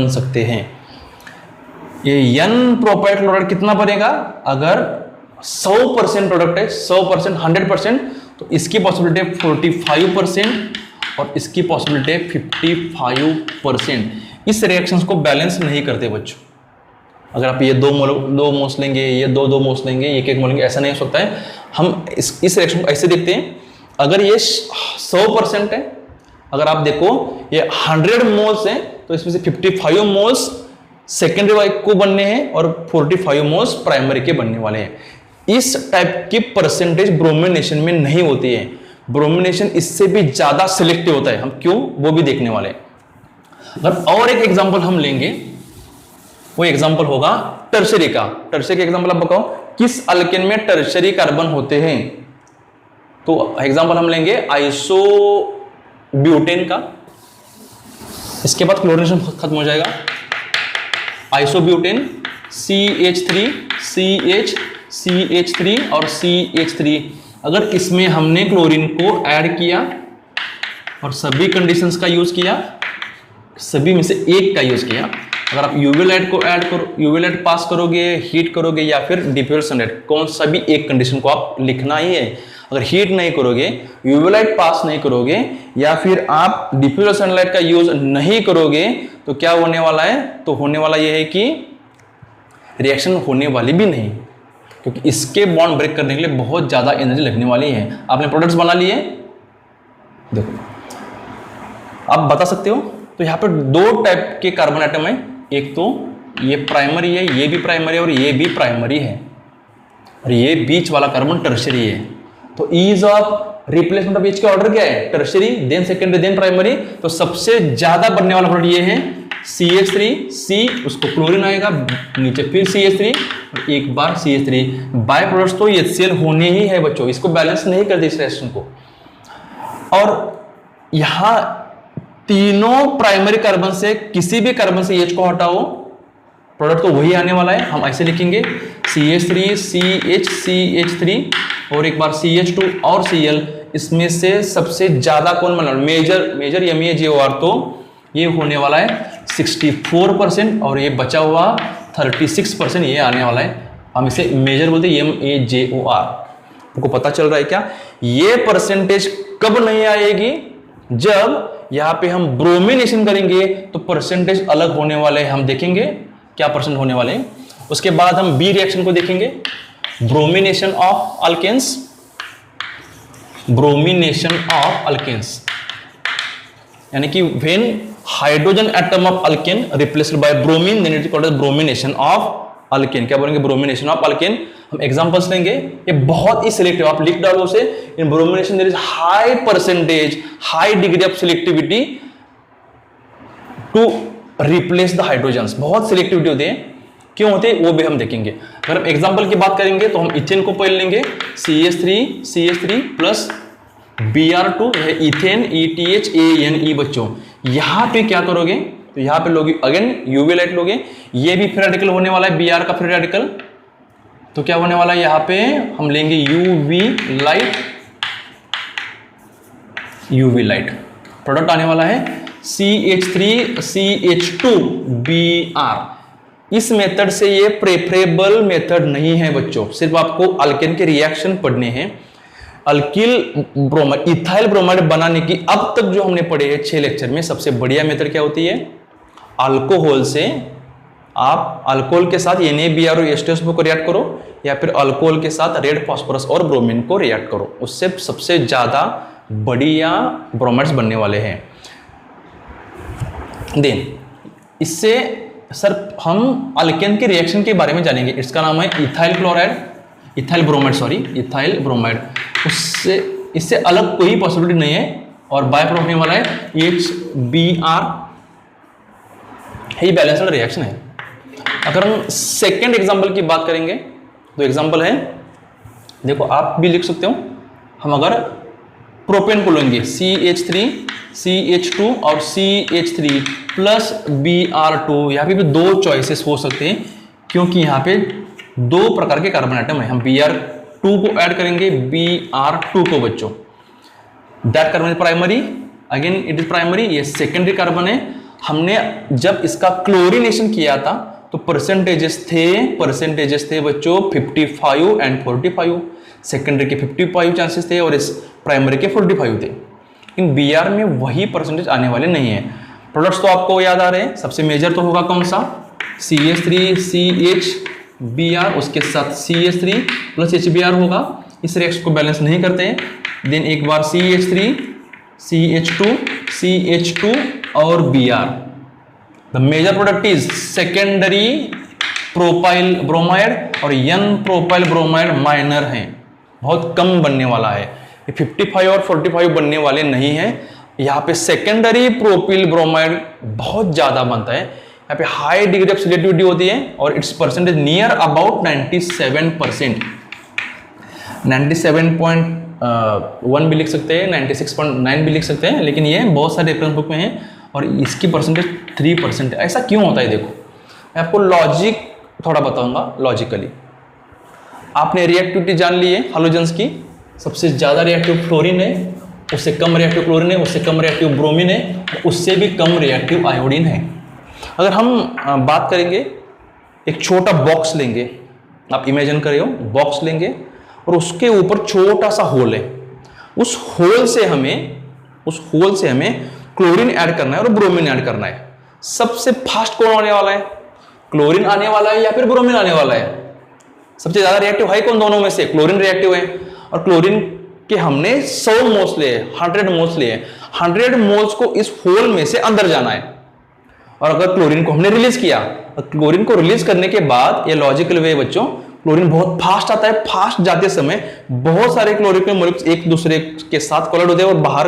सकते हैं। ये N प्रोपाइल क्लोराइड कितना बनेगा, अगर 100% प्रोडक्ट है, 100% 100%, तो इसकी पॉसिबिलिटी है 45% और इसकी पॉसिबिलिटी है 55%। इस रिएक्शंस को बैलेंस नहीं करते बच्चों। अगर आप ये 2 मोल्स लेंगे, ये 2 मोल्स लेंगे, 1 मोल लेंगे, ऐसा नहीं हो सकता है। हम इस रिएक्शन को ऐसे देखते हैं, अगर ये 100% है, अगर आप देखो ये 100 मोल्स है, तो इसमें से 55 मोल्स सेकेंडरी को बनने हैं और 45 मोल्स प्राइमरी के बनने वाले हैं। इस टाइप की परसेंटेज ब्रोमिनेशन में नहीं होती है। ब्रोमिनेशन इससे भी ज्यादा सिलेक्टिव होता है, हम क्यों वो भी देखने वाले हैं। अगर और एक एग्जांपल हम लेंगे, वो एग्जांपल होगा टर्शरी का। टर्शरी का एग्जांपल आप बताओ, किस अल्केन में टर्शरी कार्बन होते हैं? तो एग्जांपल हम लेंगे आइसोब्यूटेन का, इसके बाद क्लोरीनेशन खत्म हो जाएगा। आइसोब्यूटेन CH3 CH CH3 और CH3, अगर इसमें हमने क्लोरीन को ऐड किया और सभी कंडीशंस का यूज किया, सभी में से एक का यूज किया, अगर आप यूवी लाइट को ऐड करो, यूवी लाइट पास करोगे, हीट करोगे या फिर डिफ्यूज सनलाइट, कौन सा भी एक कंडीशन को आप लिखना ही है। अगर हीट नहीं करोगे, यूवी लाइट पास नहीं करोगे या फिर आप डिफ्यूज सनलाइट का यूज नहीं करोगे तो क्या होने वाला है? तो होने वाला यह है कि रिएक्शन होने वाली भी नहीं, क्योंकि इसके बॉन्ड ब्रेक करने के लिए बहुत ज्यादा एनर्जी लगने वाली है। आपने प्रोडक्ट्स बना लिए, देखो आप बता सकते हो। तो यहाँ पर दो टाइप के कार्बन एटम है, एक तो ये प्राइमरी है, ये भी प्राइमरी है और ये भी प्राइमरी है, और ये बीच वाला कार्बन टर्शरी है। तो ease of replacement of H का ऑर्डर क्या है? Tertiary, then secondary, then primary. तो सबसे ज्यादा बनने वाला प्रोडक्ट ये है CH3, C, उसको क्लोरीन आएगा, नीचे फिर CH3 और एक बार CH3। बाय प्रोडक्ट्स तो HCl होने ही है बच्चों, इसको बैलेंस नहीं करते इस रिएक्शन को। और यहां तीनों प्राइमरी कार्बन से किसी भी कार्बन से H को हटाओ, प्रोडक्ट तो वही आने वाला है। हम ऐसे लिखेंगे CH3 CH CH3 और एक बार CH2 और Cl। इसमें से सबसे ज्यादा कौन बना? मेजर MEAGOR, तो ये होने वाला है 64% और ये बचा हुआ 36% ये आने वाला है। हम इसे मेजर बोलते हैं MEAGOR। आपको पता चल रहा है क्या? ये परसेंटेज कब नहीं आएगी? जब यहां पे हम ब्रोमिनेशन करेंगे तो परसेंटेज अलग होने वाले हैं, हम देखेंगे क्या परसेंट होने वाले हैं। उसके बाद हम बी रिएक्शन को देखेंगे, bromination of alkanes. Bromination of alkanes यानी कि when hydrogen atom of alkane replaced by bromine, then it is called as bromination of alkane. क्या बोलेंगे? Bromination of alkane. हम एग्जांपल्स लेंगे, ये बहुत ही सिलेक्टिव, आप लिख डालो उसे। In bromination there is high percentage, high degree of selectivity to replace the hydrogens. बहुत सिलेक्टिविटी होती है, क्यों होते हैं वो भी हम देखेंगे। अगर हम एग्जांपल की बात करेंगे तो हम इथेन को पहले लेंगे, CH3 प्लस Br2, यह इथेन, ETHANE बच्चों। यहां पे क्या करोगे? तो यहां पे लोगे अगेन यूवी लाइट लोगे, ये भी फ्री रेडिकल होने वाला है, Br का फ्री रेडिकल। तो क्या होने वाला है? यहां पे हम लेंगे यूवी लाइट, प्रोडक्ट आने वाला है CH3 CH2Br। इस मेथड से ये प्रेफरेबल मेथड नहीं है बच्चों, सिर्फ आपको अल्केन के रिएक्शन पढ़ने हैं। अल्किल ब्रोमाइड, इथाइल ब्रोमाइड बनाने की अब तक जो हमने पढ़े हैं 6 लेक्चर में, सबसे बढ़िया मेथड क्या होती है? अल्कोहल से आप अल्कोहल के साथ NaBr और H2SO को रिएक्ट करो, या फिर अल्कोहल के साथ रेड फास्फोरस और ब्रोमीन को रिएक्ट करो, उससे सबसे ज्यादा बढ़िया ब्रोमाइड्स बनने वाले हैं। देन इससे सर हम अल्केन के रिएक्शन के बारे में जानेंगे, इसका नाम है इथाइल ब्रोमाइड। उससे इससे अलग कोई पॉसिबिलिटी नहीं है, और बाय प्रोडक्ट होने वाला है HBr, ही बैलेंस्ड रिएक्शन है। अगर हम सेकेंड एग्जांपल की बात करेंगे तो एग्जांपल है, देखो आप भी लिख सकते हो। हम अगर प्रोपेन को लेंगे CH3 CH2 और CH3 प्लस Br2, यहाँ पे भी दो चॉइसेस हो सकते हैं, क्योंकि यहाँ पे दो प्रकार के कार्बन आइटम है। हम Br2 को ऐड करेंगे, Br2 को बच्चों, that carbon is primary, again it is primary, ये सेकेंडरी कार्बन है। हमने जब इसका क्लोरीनेशन किया था तो परसेंटेजेस थे बच्चों 55 एंड 45, सेकेंडरी के 55 चांसेस थे और इस प्राइमरी के 45 थे। इन Br में वही परसेंटेज आने वाले नहीं है। प्रोडक्ट्स तो आपको याद आ रहे हैं, सबसे मेजर तो होगा कौन सा? CH3 CHBr, उसके साथ CH3 प्लस HBr होगा। इस रिएक्शन को बैलेंस नहीं करते हैं। देन एक बार CH3 CH2 और Br। The major product is secondary propyl bromide और N प्रोपाइल ब्रोमाइड माइनर है, बहुत कम बनने वाला है। ये 55 और 45 बनने वाले नहीं हैं। यहाँ पे सेकेंडरी प्रोपिल ब्रोमाइड बहुत ज्यादा बनता है, यहाँ पे हाई डिग्री ऑफ सिलेक्टिविटी होती है और इट्स परसेंटेज नियर अबाउट 97%, 97.1 भी लिख सकते हैं, 96.9 भी लिख सकते हैं, लेकिन ये बहुत सारे रेफरेंस बुक में है और इसकी परसेंटेज 3% है। ऐसा क्यों होता है? देखो मैं आपको लॉजिक थोड़ा बताऊंगा। लॉजिकली आपने रिएक्टिविटी जान ली है हाइड्रोजन्स की, सबसे ज़्यादा रिएक्टिव फ्लोरीन है, उससे कम रिएक्टिव क्लोरीन है, उससे कम रिएक्टिव ब्रोमीन है, उससे भी कम रिएक्टिव आयोडीन है। अगर हम बात करेंगे, एक छोटा बॉक्स लेंगे, आप इमेजिन करिए बॉक्स लेंगे और उसके ऊपर छोटा सा होल है, उस होल से हमें क्लोरीन ऐड करना है और ब्रोमीन ऐड करना है। सबसे फास्ट कौन आने वाला है? क्लोरीन आने वाला है या फिर ब्रोमीन आने वाला है? सबसे ज्यादा रिएक्टिव है कौन दोनों में से? क्लोरीन रिएक्टिव है, और क्लोरीन के हमने 100 मोल्स लिए, 100 मोल्स लिए, 100 मोल्स को इस होल में से अंदर जाना है। और अगर क्लोरीन को हमने रिलीज किया, क्लोरीन को रिलीज करने के बाद ये लॉजिकल वे बच्चों, क्लोरीन बहुत फास्ट आता है, फास्ट जाते समय बहुत सारे क्लोरीन के मॉलिक्यूल्स एक दूसरे के साथ कोलाइड होते हैं और बाहर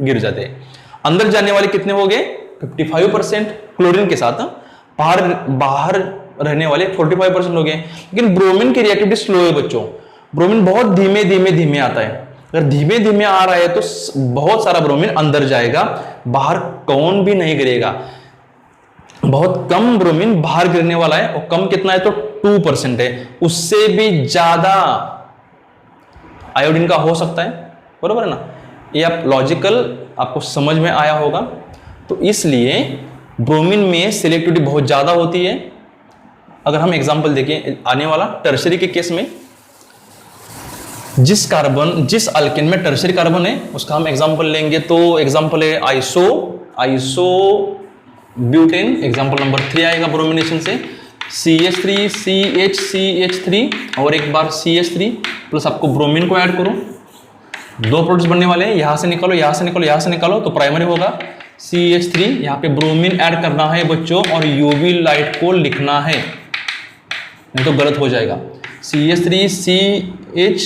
गिर जाते हैं। अंदर जाने वाले कितने हो गए? 55% क्लोरीन के साथ, बाहर रहने वाले 45% हो गए। लेकिन ब्रोमीन की रिएक्टिविटी स्लो है बच्चों, ब्रोमीन बहुत धीमे धीमे आता है। अगर धीमे धीमे आ रहा है तो बहुत सारा ब्रोमीन अंदर जाएगा, बाहर कौन भी नहीं गिरेगा। बहुत कम ब्रोमीन बाहर गिरने वाला है, और कम कितना है तो 2% है, उससे भी ज्यादा आयोडीन का हो सकता है, बरोबर है ना। ये आप लॉजिकल आपको समझ में आया होगा। तो इसलिए ब्रोमीन में सिलेक्टिविटी बहुत ज्यादा होती है। अगर हम एग्जांपल देखें आने वाला टर्शरी के केस में, जिस अल्केन में टर्शरी कार्बन है उसका हम एग्जांपल लेंगे, तो एग्जांपल है आइसो ब्यूटेन, एग्जांपल नंबर 3 आएगा ब्रोमिनेशन से, CH3 CH3 और एक बार CH3 प्लस आपको ब्रोमीन को ऐड करो, 2 प्रोडक्ट्स बनने वाले हैं, यहां से निकालो, यहां से निकालो, यहां से निकालो, तो प्राइमरी होगा CH3, यहाँ पे ब्रोमीन ऐड करना है बच्चों और यूवी लाइट को लिखना है, नहीं तो गलत हो जाएगा। CH3 CH,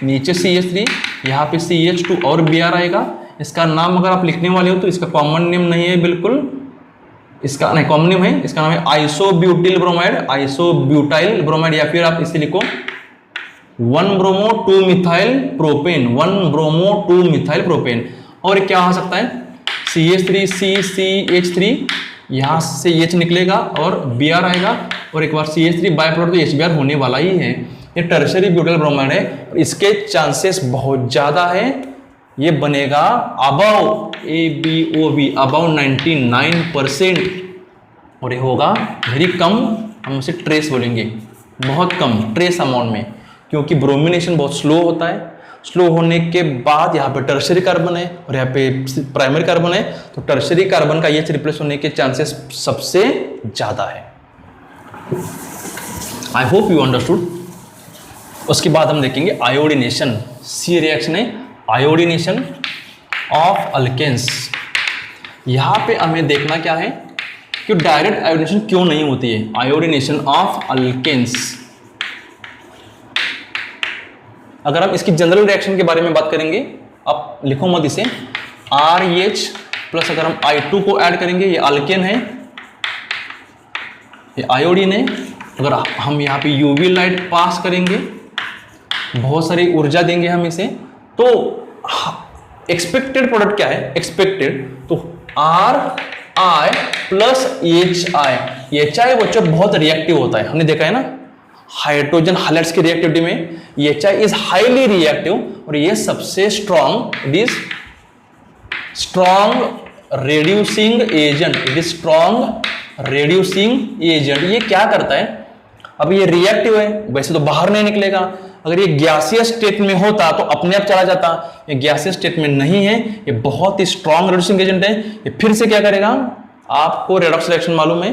नीचे CH3, यहाँ पे CH2 और Br आएगा। इसका नाम अगर आप लिखने वाले हो तो इसका कॉमन नेम नहीं है बिल्कुल, इसका नहीं कॉमन नेम है, इसका नाम है आइसोब्यूटिल ब्रोमाइड, आइसोब्यूटाइल ब्रोमाइड, या फिर आप इसे लिखो 1 bromo 2 methyl propane, 1 bromo 2 methyl propane. और क्या आ सकता है? CH3 CH3, यहाँ से H निकलेगा और Br आएगा, और एक बार CH3 बाय प्रोडक्ट तो HBr होने वाला ही है। ये टर्शरी ब्यूटाइल ब्रोमाइड है, इसके चांसेस बहुत ज़्यादा है, ये बनेगा अबाउ ABOB अबाउ 99%, और ये होगा वेरी कम, हम उसे ट्रेस बोलेंगे, बहुत कम ट्रेस अमाउंट में, क्योंकि ब्रोमिनेशन बहुत स्लो होता है। स्लो होने के बाद यहाँ पे टर्शरी कार्बन है और यहाँ पे प्राइमरी कार्बन है, तो टर्शरी कार्बन का एच रिप्लेस होने के चांसेस सबसे ज्यादा है। I hope you understood. उसके बाद हम देखेंगे आयोडीनेशन, सी रिएक्शन है आयोडीनेशन ऑफ अल्केन्स। यहाँ पे हमें देखना क्या है कि डायरेक्ट आयोडीनेशन क्यों नहीं होती है। आयोडीनेशन ऑफ अल्केन्स, अगर हम इसकी जनरल रिएक्शन के बारे में बात करेंगे, आप लिखो मत इसे, RH प्लस अगर हम I2 को ऐड करेंगे, ये अल्केन है, ये आयोडीन है। अगर हम यहाँ पे यूवी लाइट पास करेंगे, बहुत सारी ऊर्जा देंगे हम इसे, तो एक्सपेक्टेड प्रोडक्ट क्या है? एक्सपेक्टेड तो RI प्लस HI। HI बच्चों बहुत रिएक्टिव होता है, हमने देखा है ना हाइड्रोजन हाइलाइट्स की रिएक्टिविटी में, HI इज हाईली रिएक्टिव, और ये सबसे strong, it is strong reducing agent, it is strong reducing agent. ये क्या करता है? अब ये रिएक्टिव है, वैसे तो बाहर नहीं निकलेगा, अगर ये गैसियस स्टेट में होता तो अपने आप चला जाता, ये गैसियस स्टेट में नहीं है, ये बहुत ही स्ट्रॉन्ग रेड्यूसिंग एजेंट है। ये फिर से क्या करेगा? आपको रेडॉक्स रिएक्शन मालूम है,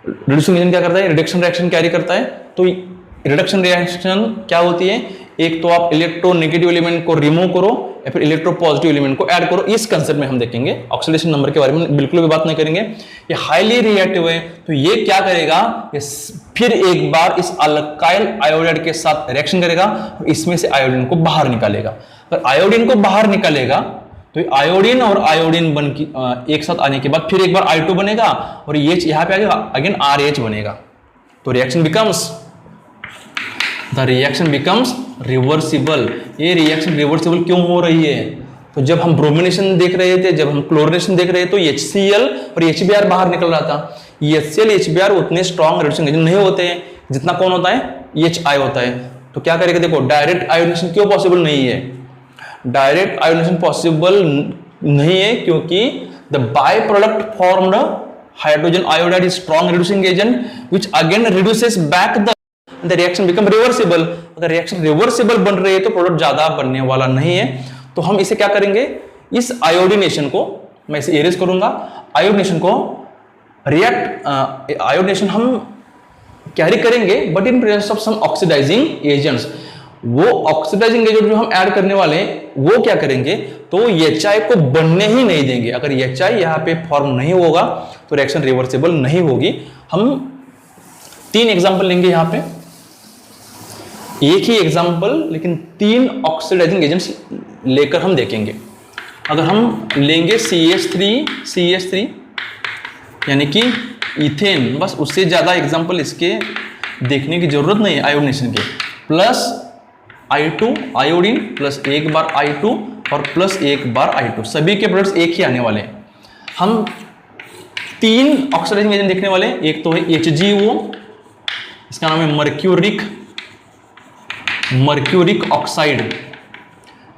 रिड्यूसिंग एजेंट क्या करता है? रिडक्शन रिएक्शन कैरी करता है। तो रिडक्शन रिएक्शन क्या होती है? एक तो आप इलेक्ट्रोनेगेटिव एलिमेंट को रिमूव करो या फिर इलेक्ट्रो पॉजिटिव एलिमेंट को ऐड करो, इस कंसेप्ट में हम देखेंगे। ऑक्सीडेशन नंबर के बारे में बिल्कुल भी बात नहीं करेंगे। ये हाईली रिएक्टिव है, तो ये क्या करेगा? ये फिर एक बार इस अल्काइल आयोडाइड के साथ रिएक्शन करेगा, इसमें से आयोडीन को बाहर निकालेगा। अगर आयोडीन को बाहर निकालेगा तो आयोडीन और आयोडीन बन की एक साथ आने के बाद फिर एक बार I2 बनेगा और ये यहाँ पे आएगा अगेन RH बनेगा। तो रिएक्शन बिकम्स रिवर्सिबल। ये रिएक्शन रिवर्सिबल क्यों हो रही है? तो जब हम ब्रोमिनेशन देख रहे थे, जब हम क्लोरिनेशन देख रहे थे, तो HCl और HBr बाहर निकल रहा था। HCl HBr उतने स्ट्रॉन्ग रिड्यूसिंग एजेंट नहीं होते हैं जितना कौन होता है, HI होता है। तो क्या करेगा, देखो डायरेक्ट आयोडीनेशन क्यों पॉसिबल नहीं है? डायरेक्ट आयोडीनेशन पॉसिबल नहीं है क्योंकि the by product formed hydrogen iodide is strong reducing agent which again reduces back the reaction become reversible. अगर रिएक्शन रिवर्सिबल बन रही है तो प्रोडक्ट ज्यादा बनने वाला नहीं है। तो हम इसे क्या करेंगे, इस आयोडीनेशन को मैं इसे इरेज करूंगा। आयोडीनेशन को आयोडीनेशन हम कैरी करेंगे but in presence of some oxidising agents. वो ऑक्सीडाइजिंग एजेंट जो हम ऐड करने वाले हैं वो क्या करेंगे, तो HI को बनने ही नहीं देंगे। अगर HI यहाँ पे फॉर्म नहीं होगा तो रिएक्शन रिवर्सिबल नहीं होगी। हम 3 एग्जांपल लेंगे यहाँ पे, एक ही एग्जांपल लेकिन 3 ऑक्सीडाइजिंग एजेंट्स लेकर हम देखेंगे। अगर हम लेंगे CH3 यानी कि इथेन, बस उससे ज्यादा एग्जांपल इसके देखने की जरूरत नहीं है आयोडीनेशन के, प्लस I2 आयोडीन प्लस एक बार I2 और प्लस एक बार I2, सभी के प्रोडक्ट्स एक ही आने वाले हैं। हम 3 ऑक्सीडाइजिंग एजेंट देखने वाले हैं। एक तो है HgO, इसका नाम है मर्क्यूरिक ऑक्साइड।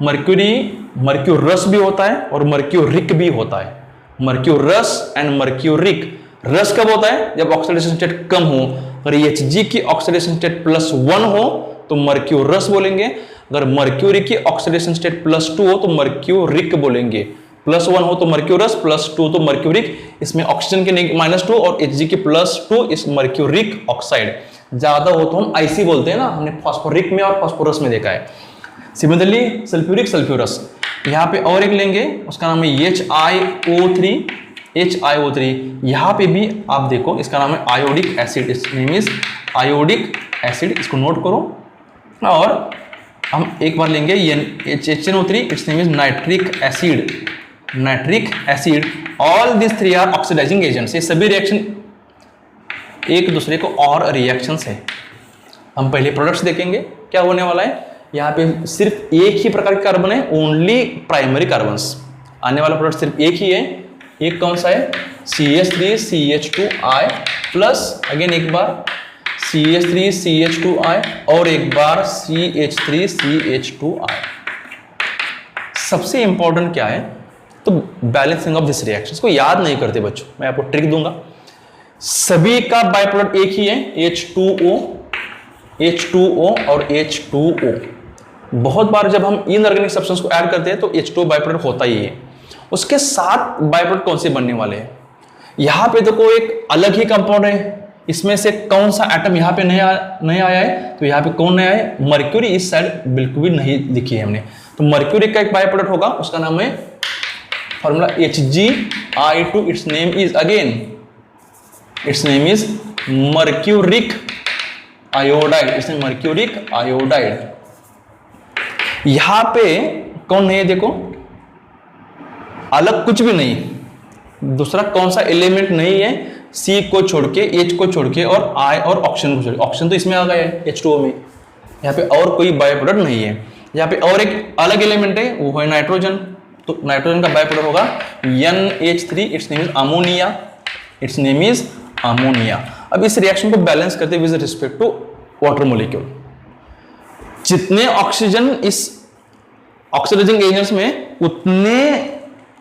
मर्क्यूरस भी होता है और मर्क्यूरिक भी होता है। Mercurous and mercuric. रस कब होता है, जब ऑक्सीडेशन स्टेट कम हो। अगर Hg की ऑक्सीडेशन स्टेट +1 हो तो मर्क्यूरस बोलेंगे। अगर मर्क्यूरी की ऑक्सीडेशन स्टेट +2 हो तो मर्क्यूरिक बोलेंगे। +1 हो तो मर्क्यूरस, +2 तो मर्क्यूरिक। इसमें ऑक्सीजन के -2 और Hg के +2 इस मर्क्यूरिक ऑक्साइड। ज्यादा हो तो हम IC बोलते हैं ना, हमने फास्फोरिक में और फास्फोरस में देखा है। Similarly sulphurous. यहाँ पे और एक लेंगे, उसका नाम है HiO3। यहाँ पे भी आप देखो, इसका नाम है iodic acid, its name is iodic acid, इसको नोट करो। और हम एक बार लेंगे HNO3, its name is nitric acid. All this 3 are oxidising agents. ये सभी रिएक्शन एक दूसरे को और रिएक्शंस है। हम पहले प्रोडक्ट्स देखेंगे क्या होने वाला है। यहाँ पे सिर्फ एक ही प्रकार के कार्बन है, ओनली प्राइमरी कार्बन्स। आने वाला प्रोडक्ट सिर्फ एक ही है। एक कौन सा है, CH3CH2I प्लस अगेन एक बार CH3CH2I और एक बार CH3CH2I। सबसे इंपॉर्टेंट क्या है, तो बैलेंसिंग ऑफ दिस रिएक्शन को याद नहीं करते बच्चों, मैं आपको ट्रिक दूंगा। सभी का बाय प्रोडक्ट एक ही है, H2O और H2O। बहुत बार जब हम इनऑर्गेनिक सब्सटेंस को ऐड करते हैं तो H2O बाय प्रोडक्ट होता ही है। उसके साथ बाय प्रोडक्ट कौन से बनने वाले हैं, यहाँ पे देखो एक अलग ही कंपाउंड है। इसमें से कौन सा एटम यहाँ पे नहीं आया है, तो यहाँ पे कौन नया है, मर्क्यूरी इस साइड बिल्कुल भी नहीं लिखी है हमने। तो मर्क्यूरी का एक बाय प्रोडक्ट होगा, उसका नाम है formula HgI2। It's name is mercuric iodide. यहां पे कौन नहीं है, देखो अलग कुछ भी नहीं, दूसरा कौन सा एलिमेंट नहीं है, C को छोड़ के, H को छोड़ के और I और ऑक्सीजन को छोड़ के। ऑक्सीजन तो इसमें आ गया है H2O में, यहाँ पे और कोई बाय प्रोडक्ट नहीं है। यहाँ पे और एक अलग एलिमेंट है, वो है नाइट्रोजन। तो नाइट्रोजन का बाय प्रोडक्ट होगा NH3। Its name is ammonia. अब इस रिएक्शन को बैलेंस करते with respect to water molecule, जितने ऑक्सीजन इस ऑक्सीडाइजिंग एजेंट्स में, उतने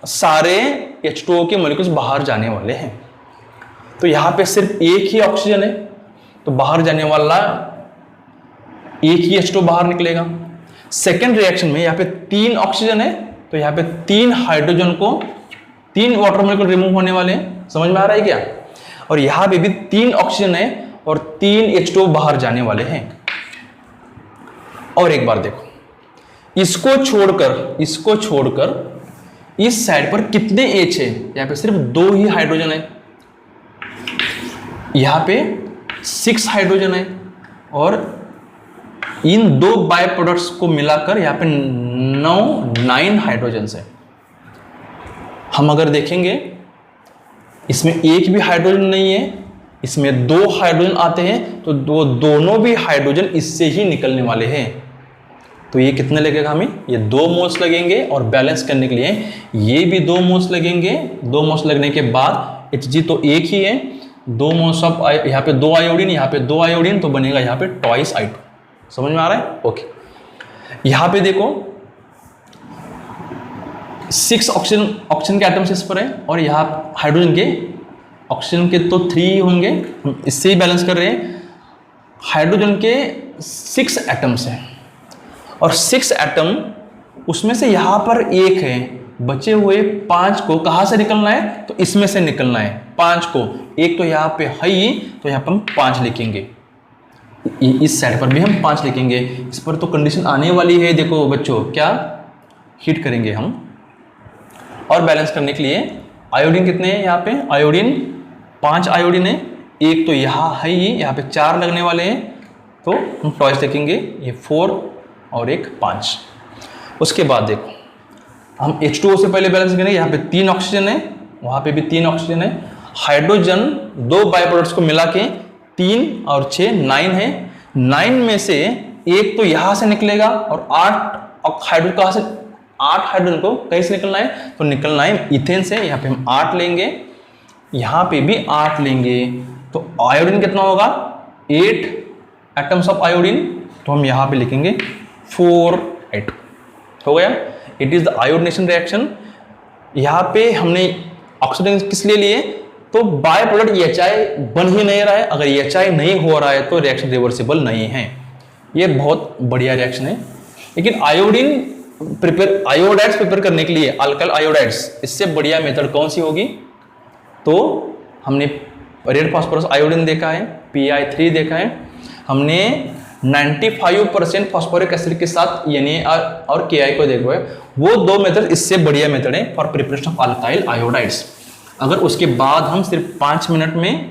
सारे H2O के मॉलिक्यूल्स बाहर जाने वाले हैं। तो यहां पे सिर्फ एक ही ऑक्सीजन है, तो बाहर जाने वाला एक ही H2O बाहर निकलेगा। सेकेंड रिएक्शन में यहाँ पे 3 ऑक्सीजन है, तो यहाँ पे 3 हाइड्रोजन को 3 वाटर मॉलिक्यूल रिमूव होने वाले हैं। समझ में आ रहा है क्या? और यहां पे भी 3 ऑक्सीजन है और 3 H2O बाहर जाने वाले हैं। और एक बार देखो, इसको छोड़कर इस साइड पर कितने H है, यहां पे सिर्फ 2 ही हाइड्रोजन है, यहां पे 6 हाइड्रोजन है, और इन 2 बाय प्रोडक्ट्स को मिलाकर यहां पे 9 हाइड्रोजन है। हम अगर देखेंगे इसमें एक भी हाइड्रोजन नहीं है, इसमें 2 हाइड्रोजन आते हैं, तो दोनों भी हाइड्रोजन इससे ही निकलने वाले हैं। तो ये कितने लगेगा हमें, ये 2 मोल्स लगेंगे, और बैलेंस करने के लिए ये भी 2 मोल्स लगेंगे। 2 मोल्स लगने के बाद Hg तो एक ही है, 2 मोल्स ऑफ यहाँ पे 2 आयोडीन, यहाँ पे 2 आयोडीन, तो बनेगा यहाँ पे ट्वाइस I2। समझ में आ रहा है? ओके, यहाँ पे देखो 6 ऑक्सीजन के एटम्स इस पर है, और यहाँ हाइड्रोजन के, ऑक्सीजन के तो 3 होंगे, हम इससे ही बैलेंस कर रहे हैं। हाइड्रोजन के 6 एटम्स हैं, और 6 एटम उसमें से यहाँ पर एक है, बचे हुए 5 को कहाँ से निकलना है, तो इसमें से निकलना है 5 को। एक तो यहाँ पे है ही, तो यहाँ पर हम 5 लिखेंगे, इस साइड पर भी हम 5 लिखेंगे। इस पर तो कंडीशन आने वाली है, देखो बच्चों, क्या हीट करेंगे हम। और बैलेंस करने के लिए आयोडीन कितने हैं, यहाँ पे आयोडीन 5 आयोडीन है, एक तो यहाँ है ही, यहाँ पे 4 लगने वाले हैं, तो हम ट्वाइस लिखेंगे, ये 4 और एक 5। उसके बाद देखो हम H2O से पहले बैलेंस करेंगे, यहाँ पे 3 ऑक्सीजन है, वहाँ पे भी 3 ऑक्सीजन है। हाइड्रोजन 2 बाई प्रोडक्ट्स को मिला के 3 और 6 9 है। 9 में से एक तो यहाँ से निकलेगा, और 8 हाइड्रोजन कहाँ से, 8 हाइड्रोजन को कहीं से निकलना है, तो निकलना है इथेन से। यहाँ पे हम 8 लेंगे, यहाँ पे भी 8 लेंगे, तो आयोडीन कितना होगा, 8 एटम्स ऑफ आयोडीन, तो हम यहाँ पे लिखेंगे 4 8। हो गया, it is the iodination reaction. यहाँ पे हमने ऑक्सीजन किस लिए लिए, तो बाय प्रोडक्ट EHI बन ही नहीं रहा है। अगर EHI नहीं हो रहा है तो रिएक्शन रिवर्सिबल नहीं है। ये बहुत बढ़िया रिएक्शन है। लेकिन आयोडीन प्रिपेयर, आयोडाइड्स प्रिपेयर करने के लिए, अल्काइल आयोडाइड्स, इससे बढ़िया मेथड कौन सी होगी, तो हमने रेड फास्फोरस आयोडीन देखा है, PI3 देखा है, हमने 95% फास्फोरिक एसिड के साथ Na और Ki को देखो है। वो 2 मेथड इससे बढ़िया मेथड है for preparation of alkyl iodides. अगर उसके बाद हम सिर्फ 5 मिनट में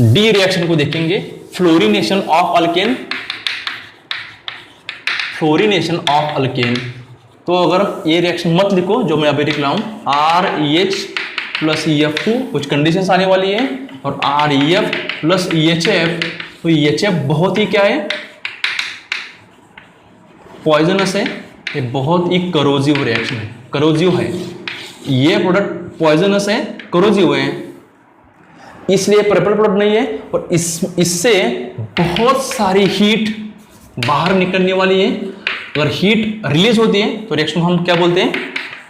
डी रिएक्शन को देखेंगे, fluorination of alkane, fluorination of alkane, तो अगर ये रिएक्शन मत लिखो जो मैं अभी लिख रहा हूं, REH प्लस EF2, कुछ कंडीशंस आने वाली है, और REF प्लस EHF, तो EHF बहुत ही क्या है, पॉइजनस है, ये बहुत ही करोजिव रिएक्शन है, करोजिव है। ये प्रोडक्ट पॉइजनस है, करोजिव है, इसलिए प्रेफर्ड प्रोडक्ट नहीं है, और इससे बहुत सारी हीट बाहर निकलने वाली है। अगर हीट रिलीज होती है तो रिएक्शन हम क्या बोलते हैं,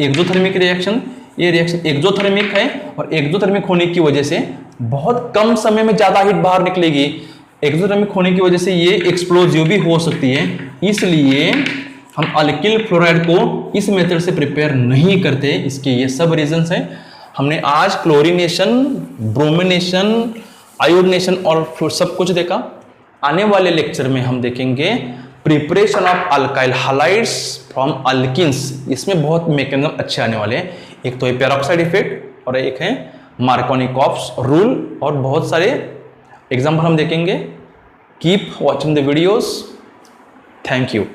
एक्सोथर्मिक रिएक्शन। ये रिएक्शन एक्सोथर्मिक है, और एक्सोथर्मिक होने की वजह से बहुत कम समय में ज्यादा हीट बाहर निकलेगी। एक्सोथर्मिक होने की वजह से ये एक्सप्लोजिव भी हो सकती है, इसलिए हम अल्किल फ्लोराइड को इस मेथड से प्रिपेयर नहीं करते। इसके ये सब रीजंस हैं। हमने आज क्लोरीनेशन, ब्रोमिनेशन, आयोडीनेशन और सब कुछ देखा। आने वाले लेक्चर में हम देखेंगे preparation of alkyl halides from alkenes. इसमें बहुत मैकेनिज्म अच्छे आने वाले हैं। एक तो है पेरोक्साइड इफेक्ट, और एक है मार्कोनिकॉफ्स रूल, और बहुत सारे एग्जाम्पल हम देखेंगे। Keep watching the videos. Thank you.